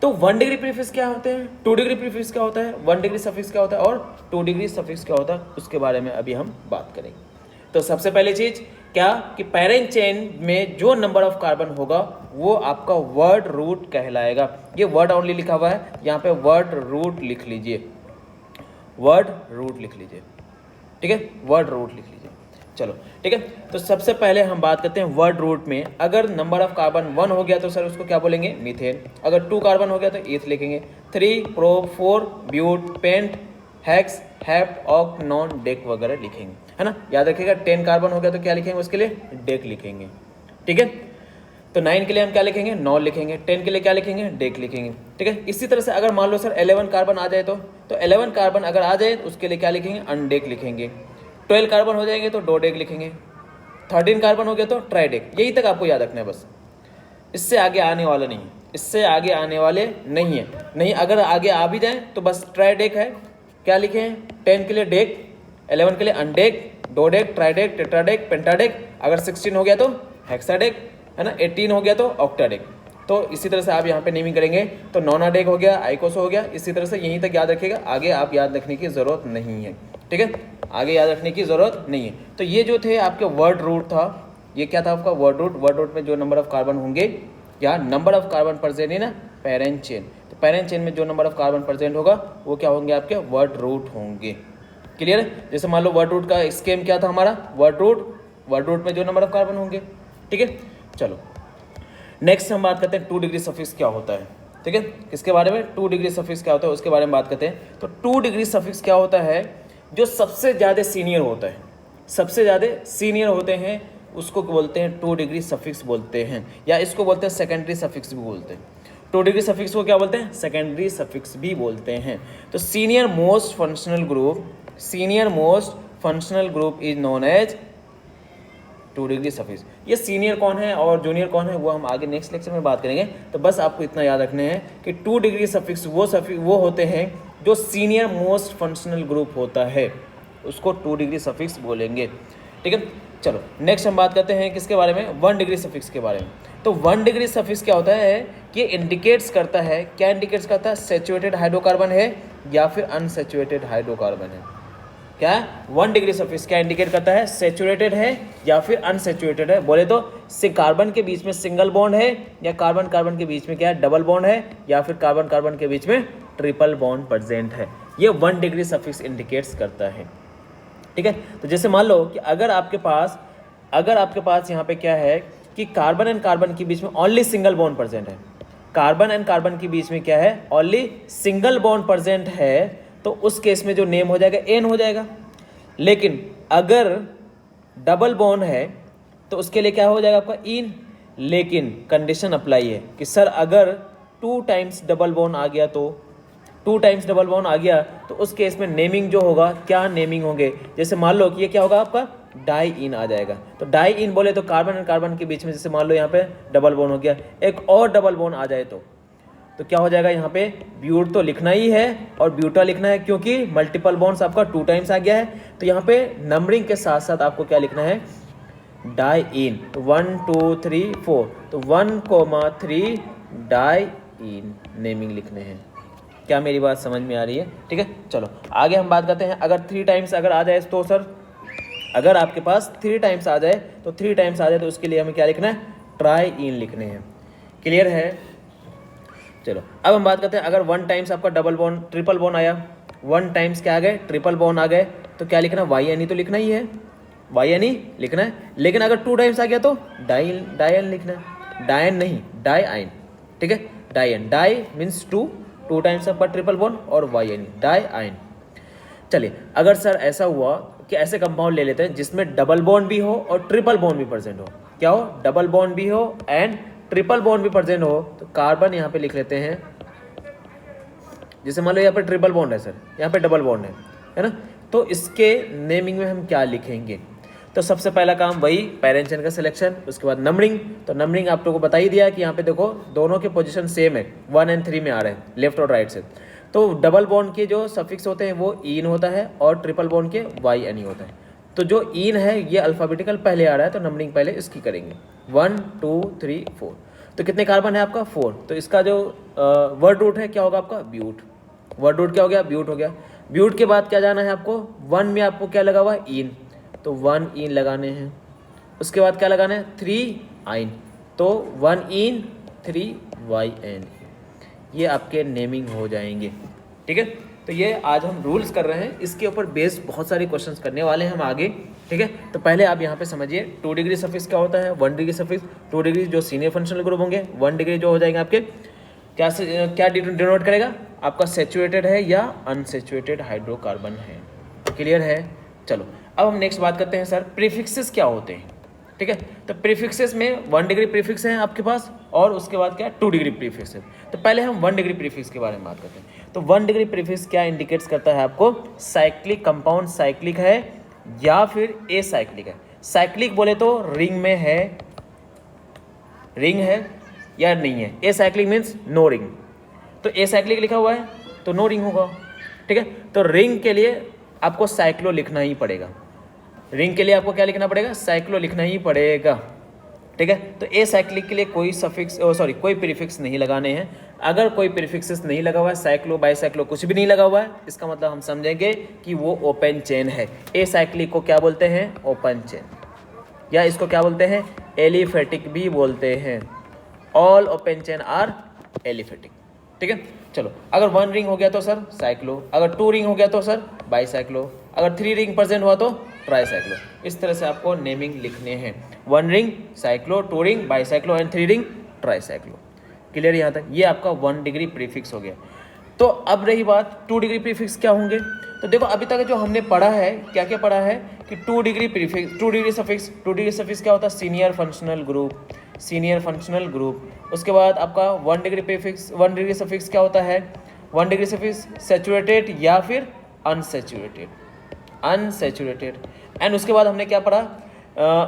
तो 1 डिग्री प्रीफिक्स क्या होते हैं, 2 डिग्री प्रीफिक्स क्या होता है, 1 डिग्री सफिक्स क्या होता है और 2 डिग्री सफिक्स क्या होता है, उसके बारे में अभी हम बात करेंगे। तो सबसे पहली चीज क्या कि पैरेंट चेन में जो नंबर ऑफ कार्बन होगा वो आपका वर्ड रूट कहलाएगा। ये वर्ड ओनली लिखा हुआ है, यहाँ पे वर्ड रूट लिख लीजिए, वर्ड रूट लिख लीजिए, ठीक है, वर्ड रूट लिख लीजिए। चलो ठीक है, तो सबसे पहले हम बात करते हैं वर्ड रूट में। अगर नंबर ऑफ कार्बन 1 हो गया तो सर उसको क्या बोलेंगे मीथेन, अगर 2 कार्बन हो गया तो ईथ लिखेंगे, 3 pro, 4 but, pent, hex, hept, oct, non, dec वगैरह लिखेंगे, है ना। याद रखिएगा 10 कार्बन हो गया तो क्या लिखेंगे उसके लिए डेक लिखेंगे, ठीक है। तो 9 के लिए हम क्या लिखेंगे नॉन लिखेंगे, 10 के लिए क्या लिखेंगे डेक लिखेंगे, ठीक है। इसी तरह से अगर मान लो सर 11 कार्बन आ जाए तो 11 कार्बन अगर आ जाए तो उसके लिए क्या लिखेंगे अनडेक लिखेंगे, 12 कार्बन हो जाएंगे तो डोडेक लिखेंगे, 13 कार्बन हो गया तो ट्राइडेक। यही तक आपको याद रखना है बस, इससे आगे आने वाला नहीं है, इससे आगे आने वाले नहीं है। नहीं अगर आगे आ भी जाए तो बस ट्राइडेक है, क्या लिखे हैं 10 के लिए डेक, 11 के लिए अनडेक, डोडेक, ट्राइडेक, टेट्राडेक, पेंटाडेक, अगर 16 हो गया तो हेक्साडेक, है ना, 18 हो गया तो ऑक्टाडेक। तो इसी तरह से आप यहाँ पे नेमिंग करेंगे तो नॉनाडेक हो गया, आइकोसो हो गया, इसी तरह से यहीं तक याद रखिएगा, आगे आप याद रखने की ज़रूरत नहीं है, ठीक है, आगे याद रखने की ज़रूरत नहीं है। तो ये जो थे आपके वर्ड रूट था, ये क्या था आपका वर्ड रूट। वर्ड रूट में जो नंबर ऑफ कार्बन होंगे या नंबर ऑफ कार्बन प्रेजेंट है ना पेरेंट चेन, तो पेरेंट चेन में जो नंबर ऑफ कार्बन प्रेजेंट होगा वो क्या होंगे आपके वर्ड रूट होंगे। क्लियर है। जैसे मान लो वर्ड रूट का स्कीम क्या था हमारा, वर्ड रूट में जो नंबर ऑफ कार्बन होंगे, ठीक है। चलो नेक्स्ट हम बात करते हैं 2 डिग्री सफिक्स क्या होता है, ठीक है। किसके बारे में 2 डिग्री सफिक्स क्या होता है उसके बारे में बात करते हैं। तो 2 डिग्री सफिक्स क्या होता है, जो सबसे ज़्यादा सीनियर होता है, सबसे ज़्यादा सीनियर होते हैं उसको बोलते हैं 2 डिग्री सफिक्स बोलते हैं, या इसको बोलते हैं सेकेंडरी सफिक्स भी बोलते हैं। 2 डिग्री सफिक्स को क्या बोलते हैं सेकेंडरी सफिक्स भी बोलते हैं। तो senior most functional group is known as 2 degree suffix. ये सीनियर कौन है और जूनियर कौन है वो हम आगे नेक्स्ट लेक्चर में बात करेंगे। तो बस आपको इतना याद रखना है कि 2 डिग्री सफिक्स वो होते हैं जो सीनियर मोस्ट फंक्शनल ग्रुप होता है, उसको 2 डिग्री सफिक्स बोलेंगे, ठीक है। चलो नेक्स्ट हम बात करते हैं किसके बारे में 1 डिग्री सफिक्स के बारे में। तो 1 डिग्री सफिक्स क्या होता है, ये इंडिकेट्स करता है, क्या इंडिकेट्स करता है, सैचुरेटेड हाइड्रोकार्बन है या फिर अनसैचुरेटेड हाइड्रोकार्बन है। क्या 1 डिग्री सफिक्स क्या इंडिकेट करता है, सैचुरेटेड है या फिर अनसैचुरेटेड है। बोले तो कार्बन के बीच में सिंगल बॉन्ड है या कार्बन कार्बन के बीच में क्या है डबल बॉन्ड है या फिर कार्बन कार्बन के बीच में ट्रिपल बॉन्ड प्रेजेंट है। ये 1 डिग्री सफिक्स इंडिकेट्स करता है, ठीक है। तो जैसे मान लो कि अगर आपके पास यहाँ पे क्या है कि कार्बन एंड कार्बन के बीच में ओनली सिंगल बॉन्ड प्रेजेंट है, कार्बन एंड कार्बन के बीच में क्या है ओनली सिंगल बॉन्ड प्रेजेंट है, तो उस केस में जो नेम हो जाएगा एन हो जाएगा। लेकिन अगर डबल बॉन्ड है तो उसके लिए क्या हो जाएगा आपका इन। लेकिन कंडीशन अप्लाई है कि सर अगर 2 टाइम्स डबल बॉन्ड आ गया तो उस केस में नेमिंग जो होगा क्या नेमिंग होंगे। जैसे मान लो कि ये क्या होगा आपका डाई इन आ जाएगा। तो डाई इन बोले तो कार्बन एंड कार्बन के बीच में जैसे मान लो यहाँ पे डबल बॉन्ड हो गया, एक और डबल बॉन्ड आ जाए तो क्या हो जाएगा, यहाँ पे ब्यूट तो लिखना ही है और ब्यूटा लिखना है क्योंकि मल्टीपल बॉन्ड्स आपका 2 टाइम्स आ गया है। तो यहाँ पे नंबरिंग के साथ साथ आपको क्या लिखना है डाई इन। तो 1 2 3 4 तो 1,3 डाई इन नेमिंग लिखने हैं। क्या मेरी बात समझ में आ रही है, ठीक है। चलो आगे हम बात करते हैं। अगर 3 टाइम्स अगर आ जाए तो सर अगर आपके पास 3 टाइम्स आ जाए तो उसके लिए हमें क्या लिखना है ट्राई इन लिखने हैं। क्लियर है। चलो अब हम बात करते हैं अगर 1 टाइम्स आपका ट्रिपल बॉन्ड आया, 1 टाइम्स क्या आ गए ट्रिपल बॉन्ड आ गए, तो क्या लिखना वाई एन ई तो लिखना ही है, वाई एन ई लिखना है। लेकिन अगर 2 टाइम्स आ गया तो डायन लिखना है, डायन नहीं डाइआइन, ठीक है। डायन डाई मीन्स 2 टाइम्स आपका ट्रिपल बॉन्ड और वाई एन ई डाइआइन। चलिए अगर सर ऐसा हुआ कि ऐसे कंपाउंड ले लेते हैं जिसमें डबल बॉन्ड भी हो और ट्रिपल बॉन्ड भी प्रेजेंट हो, क्या हो डबल बॉन्ड भी हो एंड ट्रिपल बॉन्ड भी प्रेजेंट हो, तो कार्बन यहाँ पे लिख लेते हैं। जैसे मान लो यहाँ पे ट्रिपल बॉन्ड है सर, यहाँ पे डबल बॉन्ड है ना, तो इसके नेमिंग में हम क्या लिखेंगे, तो सबसे पहला काम वही पैरेंट चेन का सिलेक्शन, उसके बाद नंबरिंग। तो नंबरिंग आप लोगों को बता ही दिया कि यहाँ पे देखो दोनों के पोजीशन सेम है, 1 और 3 में आ रहे हैं लेफ्ट और राइट से। तो डबल बॉन्ड के जो सफिक्स होते हैं वो इन होता है और ट्रिपल बॉन्ड के वाई एन ई होता है। तो जो इन है ये अल्फाबेटिकल पहले आ रहा है, तो नंबरिंग पहले इसकी करेंगे 1 2 3 4। तो कितने कार्बन है आपका 4। तो इसका जो वर्ड रूट है क्या होगा आपका ब्यूट। वर्ड रूट क्या हो गया ब्यूट हो गया। ब्यूट के बाद क्या जाना है आपको 1 में आपको क्या लगा हुआ है इन, तो 1 इन लगाने हैं। उसके बाद क्या लगाना है 3 आइन, तो 1 इन 3 वाई एन, ये आपके नेमिंग हो जाएंगे। ठीक है, तो ये आज हम रूल्स कर रहे हैं, इसके ऊपर बेस्ड बहुत सारे क्वेश्चंस करने वाले हैं हम आगे। ठीक है, तो पहले आप यहाँ पे समझिए 2 डिग्री सफिक्स क्या होता है, 1 डिग्री सफिक्स। 2 डिग्री जो सीनियर फंक्शनल ग्रुप होंगे, 1 डिग्री जो हो जाएंगे आपके क्या डिनोट करेगा आपका सेचुरेटेड है या अनसेचुरेटेड हाइड्रोकार्बन है। क्लियर है। चलो अब हम नेक्स्ट बात करते हैं सर प्रीफिक्सेस क्या होते हैं। ठीक है, तो प्रीफिक्सेस में 1 डिग्री प्रीफिक्स है आपके पास और उसके बाद क्या 2 डिग्री प्रीफिक्स है। तो पहले हम 1 डिग्री प्रीफिक्स के बारे में बात करते हैं। तो 1 डिग्री प्रीफिक्स क्या इंडिकेट्स करता है आपको, साइक्लिक कंपाउंड साइक्लिक है या फिर ए साइक्लिक है। साइक्लिक बोले तो रिंग में है, रिंग है या नहीं है। Acyclic means no ring, तो ए साइक्लिक लिखा हुआ है तो नो रिंग होगा। ठीक है, तो रिंग के लिए आपको साइक्लो लिखना ही पड़ेगा। रिंग के लिए आपको क्या लिखना पड़ेगा, साइक्लो लिखना ही पड़ेगा। ठीक है, तो ए साइक्लिक के लिए कोई सफिक्स कोई प्रीफिक्स नहीं लगाने हैं। अगर कोई प्रीफिक्सेस नहीं लगा हुआ है, साइक्लो बाईसाइक्लो कुछ भी नहीं लगा हुआ है, इसका मतलब हम समझेंगे कि वो ओपन चेन है। ए साइक्लिक को क्या बोलते हैं, ओपन चेन, या इसको क्या बोलते हैं एलिफेटिक भी बोलते हैं। All open chain are aliphatic. ठीक है, चलो अगर 1 रिंग हो गया तो सर साइक्लो, अगर 2 रिंग हो गया तो सर बाईसाइक्लो, अगर 3 रिंग प्रेजेंट हुआ तो ट्राईसाइक्लो। इस तरह से आपको नेमिंग लिखने हैं, 1 ring cyclo, 2 ring bicyclo and 3 ring tricyclo. Clear यहाँ तक, ये आपका 1 डिग्री प्रीफिक्स हो गया। तो अब रही बात 2 डिग्री प्रीफिक्स क्या होंगे। तो देखो अभी तक जो हमने पढ़ा है क्या क्या पढ़ा है कि 2 degree prefix, 2 degree suffix. 2 degree suffix क्या होता है, senior functional group, senior functional group. उसके बाद आपका 1 डिग्री प्रीफिक्स, 1 डिग्री सफिक्स क्या होता है, 1 डिग्री सफिक्स सेचुरेटेड या फिर अनसेचुरेटेड, अनसेचुरेटेड। एंड उसके बाद हमने क्या पढ़ा,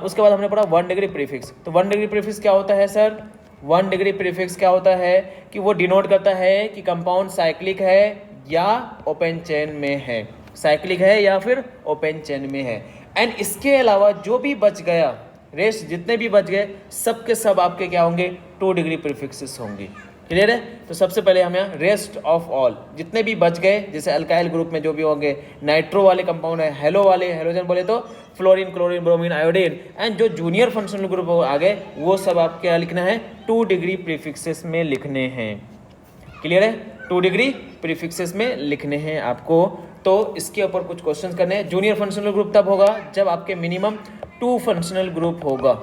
उसके बाद हमने पढ़ा 1 डिग्री प्रीफिक्स। तो 1 डिग्री प्रीफिक्स क्या होता है सर, 1 डिग्री प्रीफिक्स क्या होता है कि वो डिनोट करता है कि कंपाउंड साइक्लिक है या ओपन चेन में है, साइक्लिक है या फिर ओपन चेन में है। एंड इसके अलावा जो भी बच गया, रेस्ट जितने भी बच गए सब के सब आपके क्या होंगे 2 डिग्री प्रीफिक्सेस होंगे। क्लियर है। तो सबसे पहले हम यहाँ रेस्ट ऑफ ऑल जितने भी बच गए, जैसे अल्काइल ग्रुप में जो भी होंगे, नाइट्रो वाले कंपाउंड है, हेलो वाले, हेलोजन बोले तो fluorine, chlorine, bromine, iodine, and जो जूनियर फंक्शनल ग्रुप आ गए वो सब आपके क्या लिखना है 2 डिग्री प्रीफिक्सेस में लिखने हैं। क्लियर है, 2 डिग्री प्रीफिक्सेस में लिखने हैं आपको। तो इसके ऊपर कुछ क्वेश्चंस करने हैं। जूनियर फंक्शनल ग्रुप तब होगा जब आपके मिनिमम 2 फंक्शनल ग्रुप होगा,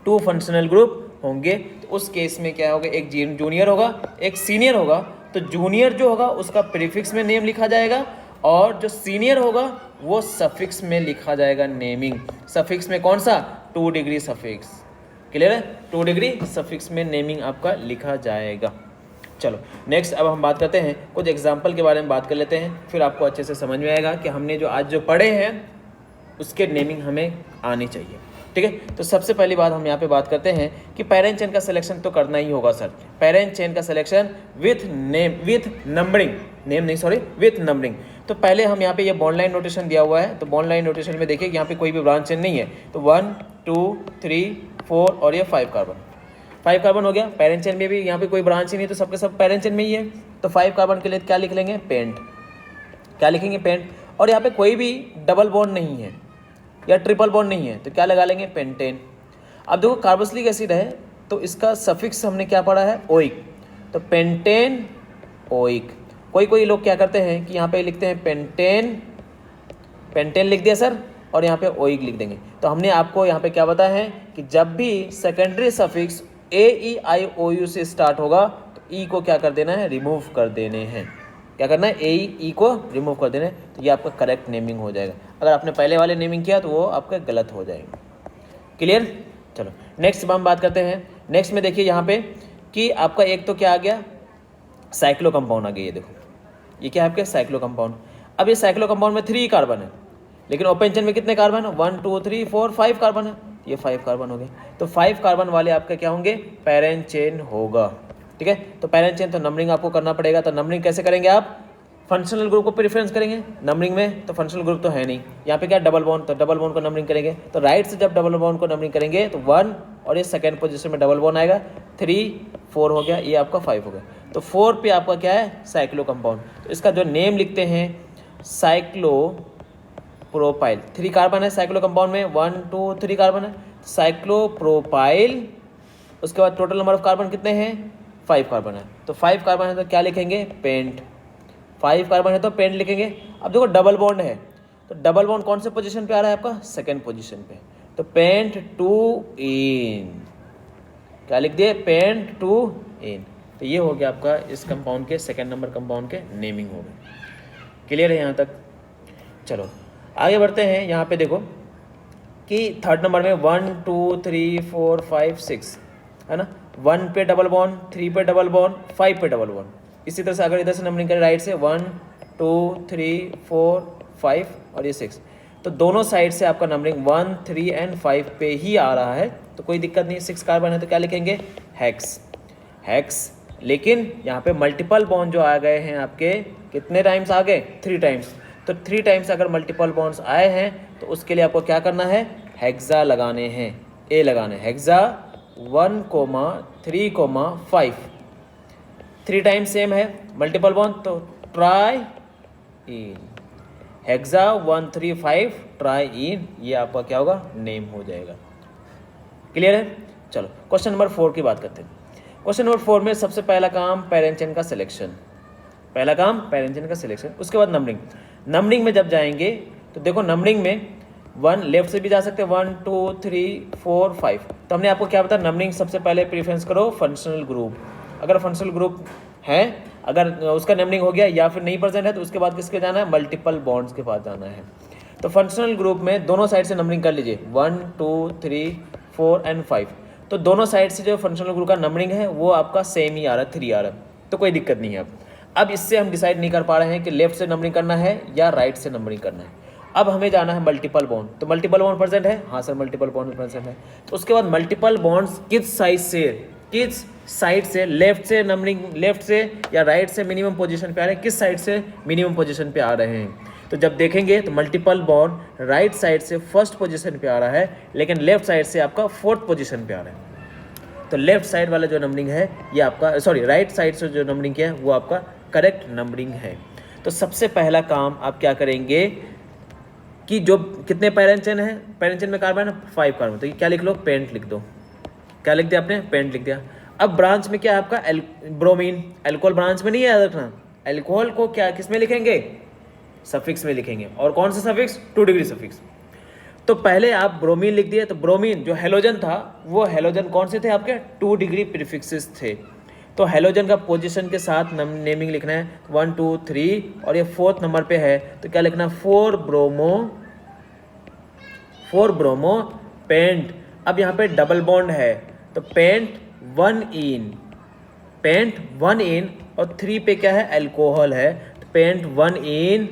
2 फंक्शनल ग्रुप होंगे। तो उस केस में क्या होगा, एक जूनियर होगा एक सीनियर होगा। तो जूनियर जो होगा उसका प्रीफिक्स में नेम लिखा जाएगा और जो सीनियर होगा वो सफिक्स में लिखा जाएगा नेमिंग। सफिक्स में कौन सा, 2 डिग्री सफिक्स। क्लियर है, 2 डिग्री सफिक्स में नेमिंग आपका लिखा जाएगा। चलो नेक्स्ट अब हम बात करते हैं कुछ एग्जाम्पल के बारे में बात कर लेते हैं, फिर आपको अच्छे से समझ में आएगा कि हमने जो आज जो पढ़े हैं उसके नेमिंग हमें आनी चाहिए। ठीक है, तो सबसे पहली बात हम यहाँ पे बात करते हैं कि पेरेंट चेन का सिलेक्शन तो करना ही होगा सर। पेरेंट चेन का selection with name, with numbering, name नहीं सॉरी, विथ नंबरिंग। तो पहले हम यहाँ पे ये बॉन्ड लाइन नोटेशन दिया हुआ है, तो बॉन्ड लाइन नोटेशन में देखिए यहाँ पे कोई भी ब्रांच चेन नहीं है। तो 1 2 3 4 और ये 5 कार्बन, 5 कार्बन हो गया। पेरेंट चेन में भी यहाँ पे कोई ब्रांच ही नहीं, तो सबके सब पेरेंट चेन में ही है। तो 5 कार्बन के लिए क्या लिख लेंगे, पेंट। क्या लिखेंगे, पेंट। और यहाँ पे कोई भी डबल बॉन्ड नहीं है या ट्रिपल बॉन्ड नहीं है, तो क्या लगा लेंगे, पेंटेन। अब देखो कार्बोक्सिलिक एसिड है तो इसका सफिक्स हमने क्या पढ़ा है, ओइक। तो पेंटेन ओइक। कोई लोग क्या करते हैं कि यहाँ पे लिखते हैं पेंटेन, पेंटेन लिख दिया सर और यहाँ पे ओइक लिख देंगे। तो हमने आपको यहाँ पे क्या बताया है कि जब भी सेकेंडरी सफिक्स AEIOU से स्टार्ट होगा तो ई को क्या कर देना है, रिमूव कर देने हैं। क्या करना है, AE को रिमूव कर देना है। तो ये आपका करेक्ट नेमिंग हो जाएगा। अगर आपने पहले वाले नेमिंग किया तो वो आपका गलत हो जाएगा। क्लियर। चलो नेक्स्ट हम बात करते हैं। नेक्स्ट में देखिए यहाँ पे कि आपका एक तो क्या आ गया, साइक्लो कंपाउंड आ गया। ये देखो ये क्या है आपके साइक्लो कंपाउंड। अब ये साइक्लो कंपाउंड में 3 कार्बन है, लेकिन ओपन चेन में कितने कार्बन है, 1 2 3 4 5 कार्बन है, ये 5 कार्बन हो गए। तो 5 कार्बन वाले आपके क्या होंगे, पैरेंट चेन होगा। ठीक है, तो पैरेंट चेन तो नंबरिंग आपको करना पड़ेगा। तो नंबरिंग कैसे करेंगे आप, फंक्शनल ग्रुप को प्रेफरेंस करेंगे नंबरिंग में, तो फंक्शनल ग्रुप तो है नहीं, यहाँ पे क्या डबल बॉन्ड, तो डबल बॉन्ड को नंबरिंग करेंगे। तो राइट से जब डबल बॉन्ड को नंबरिंग करेंगे तो 1 और ये सेकंड पोजीशन में डबल बॉन्ड आएगा, 3 4 हो गया, ये आपका 5 हो गया। तो 4 पे आपका क्या है, साइक्लो कंपाउंड। तो इसका जो नेम लिखते हैं साइक्लो प्रोपाइल। 3 कार्बन है साइक्लो कंपाउंड में, 1 2 3 कार्बन है, साइक्लो प्रोपाइल। उसके बाद टोटल नंबर ऑफ कार्बन कितने हैं, 5 कार्बन है। तो 5 कार्बन है तो क्या लिखेंगे, पेंट। 5 कार्बन है तो पेंट लिखेंगे। अब देखो डबल बॉन्ड है, तो डबल बॉन्ड कौन से पोजीशन पे आ रहा है आपका, सेकंड पोजीशन पे। तो पेंट 2 इन, क्या लिख दिए, पेंट 2 इन। तो ये हो गया आपका इस कंपाउंड के सेकंड नंबर कंपाउंड के नेमिंग हो गए। क्लियर है यहाँ तक। चलो आगे बढ़ते हैं। यहाँ पे देखो कि थर्ड नंबर में 1 2 3 4 5 6 है ना, 1 पे डबल बॉन्ड, 3 पे डबल बॉन्ड, 5 पे डबल बॉन्ड। इसी तरह से अगर इधर से नंबरिंग करें राइट से 1 2 3 4 5 और ये 6, तो दोनों साइड से आपका नंबरिंग 1 3 एंड 5 पे ही आ रहा है, तो कोई दिक्कत नहीं। 6 कार्बन है तो क्या लिखेंगे, हेक्स। हेक्स, लेकिन यहाँ पे मल्टीपल बॉन्ड जो आ गए हैं आपके, कितने टाइम्स आ गए, 3 टाइम्स। तो 3 टाइम्स अगर मल्टीपल बॉन्ड्स आए हैं तो उसके लिए आपको क्या करना है, हेक्सा लगाने हैं, ए लगाने, हेक्सा 1 3 5। 3 टाइम्स सेम है मल्टीपल बॉन्ड, तो try in, hexa 1 3 5 try in, ये आपका क्या होगा, नेम हो जाएगा। क्लियर है। चलो क्वेश्चन नंबर 4 की बात करते हैं। क्वेश्चन नंबर 4 में सबसे पहला काम पैरेंट चेन का सिलेक्शन, पहला काम पैरेंट चेन का सिलेक्शन। उसके बाद नंबरिंग। नंबरिंग में जब जाएंगे तो देखो नंबरिंग में 1 लेफ्ट से भी जा सकते हैं, 1 2 3 4 5। तो हमने आपको क्या बताया, नंबरिंग सबसे पहले प्रेफरेंस करो फंक्शनल ग्रुप। अगर फंक्शनल ग्रुप है, अगर उसका नंबरिंग हो गया या फिर नहीं प्रेजेंट है, तो उसके बाद किसके जाना है, मल्टीपल बॉन्ड्स के पास जाना है। तो फंक्शनल ग्रुप में दोनों साइड से नंबरिंग कर लीजिए, 1 2 3 4 एंड 5। तो दोनों साइड से जो फंक्शनल ग्रुप का नंबरिंग है वो आपका सेम ही आ रहा है, 3 आ रहा है, तो कोई दिक्कत नहीं है। अब इससे हम डिसाइड नहीं कर पा रहे हैं कि लेफ्ट से नंबरिंग करना है या राइट से नंबरिंग करना है। अब हमें जाना है मल्टीपल बॉन्ड। तो मल्टीपल बॉन्ड प्रेजेंट है, हाँ सर मल्टीपल बॉन्ड प्रेजेंट है। तो उसके बाद मल्टीपल बॉन्ड्स किस साइड से लेफ्ट से नंबरिंग, लेफ्ट से या राइट से मिनिमम पोजीशन पे आ रहे हैं, किस साइड से मिनिमम पोजीशन पे आ रहे हैं। तो जब देखेंगे तो मल्टीपल बॉन्ड राइट साइड से फर्स्ट पोजीशन पे आ रहा है, लेकिन लेफ्ट साइड से आपका फोर्थ पोजीशन पे आ रहा है। तो लेफ्ट साइड वाला जो नंबरिंग है ये आपका, सॉरी राइट साइड से जो नंबरिंग किया है वो आपका करेक्ट नंबरिंग है। तो सबसे पहला काम आप क्या करेंगे कि जो कितने पैरेंट चेन है, पैरेंट चेन में कार्बन है 5 कार्बन, तो ये क्या लिख लो, पेंट लिख दो। क्या लिख दिया आपने, पेंट लिख दिया। अब ब्रांच में क्या है आपका, ब्रोमीन। एल्कोहल ब्रांच में नहीं है, याद रखना। एल्कोहल को क्या किस में लिखेंगे, सफिक्स में लिखेंगे। और कौन सा सफिक्स, 2 डिग्री सफिक्स। तो पहले आप ब्रोमीन लिख दिए, तो ब्रोमीन जो हेलोजन था वो हेलोजन कौन से थे आपके, 2 डिग्री प्रीफिक्सेस थे। तो हेलोजन का पोजीशन के साथ नेमिंग लिखना है, 1 2 3 और ये 4th नंबर पे है, तो क्या लिखना, 4 ब्रोमो पेंट। अब यहाँ पे डबल बॉन्ड है, तो पेंट 1 इन और 3 पे क्या है, अल्कोहल है, तो पेंट 1 इन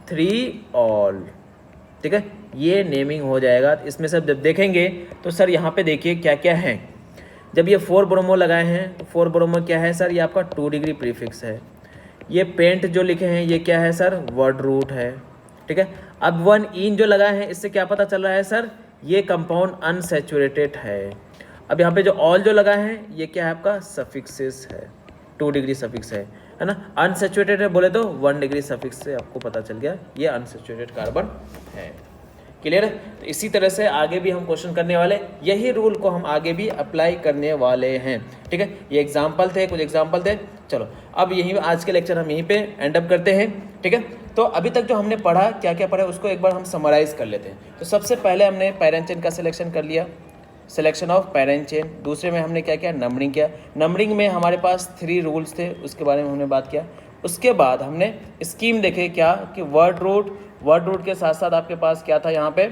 3 ऑल। ठीक है, ये नेमिंग हो जाएगा। इसमें सब जब देखेंगे तो सर यहाँ पे देखिए क्या क्या है। जब ये 4 ब्रोमो लगाए हैं तो 4 ब्रोमो क्या है सर, ये आपका 2 डिग्री प्रीफिक्स है। ये पेंट जो लिखे हैं ये क्या है सर, वर्ड रूट है। ठीक है, अब 1 इन जो लगाए हैं इससे क्या पता चल रहा है सर, ये कंपाउंड अनसैचुरेटेड है। अब यहाँ पे जो ऑल जो लगाए हैं ये क्या है आपका, सफिक्सेस है, 2 डिग्री सफिक्स है ना। अनसैचुरेटेड है बोले तो 1 डिग्री सफिक्स से आपको पता चल गया ये अनसैचुरेटेड कार्बन है। क्लियर है। तो इसी तरह से आगे भी हम क्वेश्चन करने वाले, यही रूल को हम आगे भी अप्लाई करने वाले हैं। ठीक है, ये एग्जाम्पल थे, कुछ एग्जाम्पल थे। चलो अब यहीं आज के लेक्चर हम यहीं पे एंड अप करते हैं। ठीक है, तो अभी तक जो हमने पढ़ा, क्या क्या पढ़ा उसको एक बार हम समराइज कर लेते हैं। तो सबसे पहले हमने पैरेंट चेन का सिलेक्शन कर लिया, सिलेक्शन ऑफ पैरेंट चेन। दूसरे में हमने क्या किया, नंबरिंग किया। नंबरिंग में हमारे पास 3 रूल्स थे, उसके बारे में हमने बात किया। उसके बाद हमने स्कीम देखे क्या कि वर्ड रूट के साथ साथ आपके पास क्या था, यहाँ पे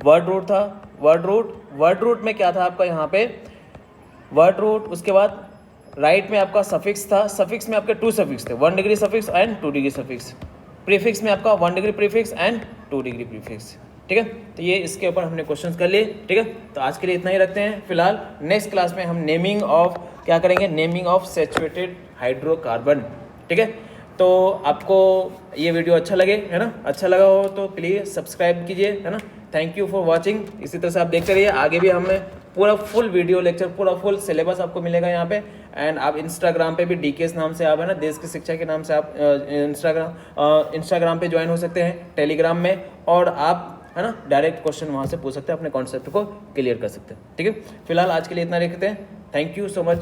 वर्ड रूट था। वर्ड रूट में क्या था आपका, यहाँ पे वर्ड रूट। उसके बाद राइट में आपका सफिक्स था। सफिक्स में आपके 2 सफिक्स थे, 1 degree suffix and 2 degree suffix. Prefix में आपका 1 degree prefix and 2 degree prefix. ठीक है, तो ये इसके ऊपर हमने क्वेश्चंस कर लिए। ठीक है, तो आज के लिए इतना ही रखते हैं फिलहाल। नेक्स्ट क्लास में हम नेमिंग ऑफ क्या करेंगे, नेमिंग ऑफ सैचुरेटेड हाइड्रोकार्बन। ठीक है, तो आपको ये वीडियो अच्छा लगे, है ना, अच्छा लगा हो तो प्लीज़ सब्सक्राइब कीजिए, है ना। Thank you for watching. इसी तरह से आप देखते रहिए, आगे भी हमें पूरा फुल वीडियो लेक्चर, पूरा फुल सिलेबस आपको मिलेगा यहाँ पे। एंड आप इंस्टाग्राम पे भी डीकेएस नाम से आप, है ना, देश की शिक्षा के नाम से आप इंस्टाग्राम पे ज्वाइन हो सकते हैं, टेलीग्राम में, और आप, है ना, डायरेक्ट क्वेश्चन वहाँ से पूछ सकते हैं, अपने कॉन्सेप्ट को क्लियर कर सकते हैं। ठीक है, फिलहाल आज के लिए इतना रखते हैं। Thank you so much.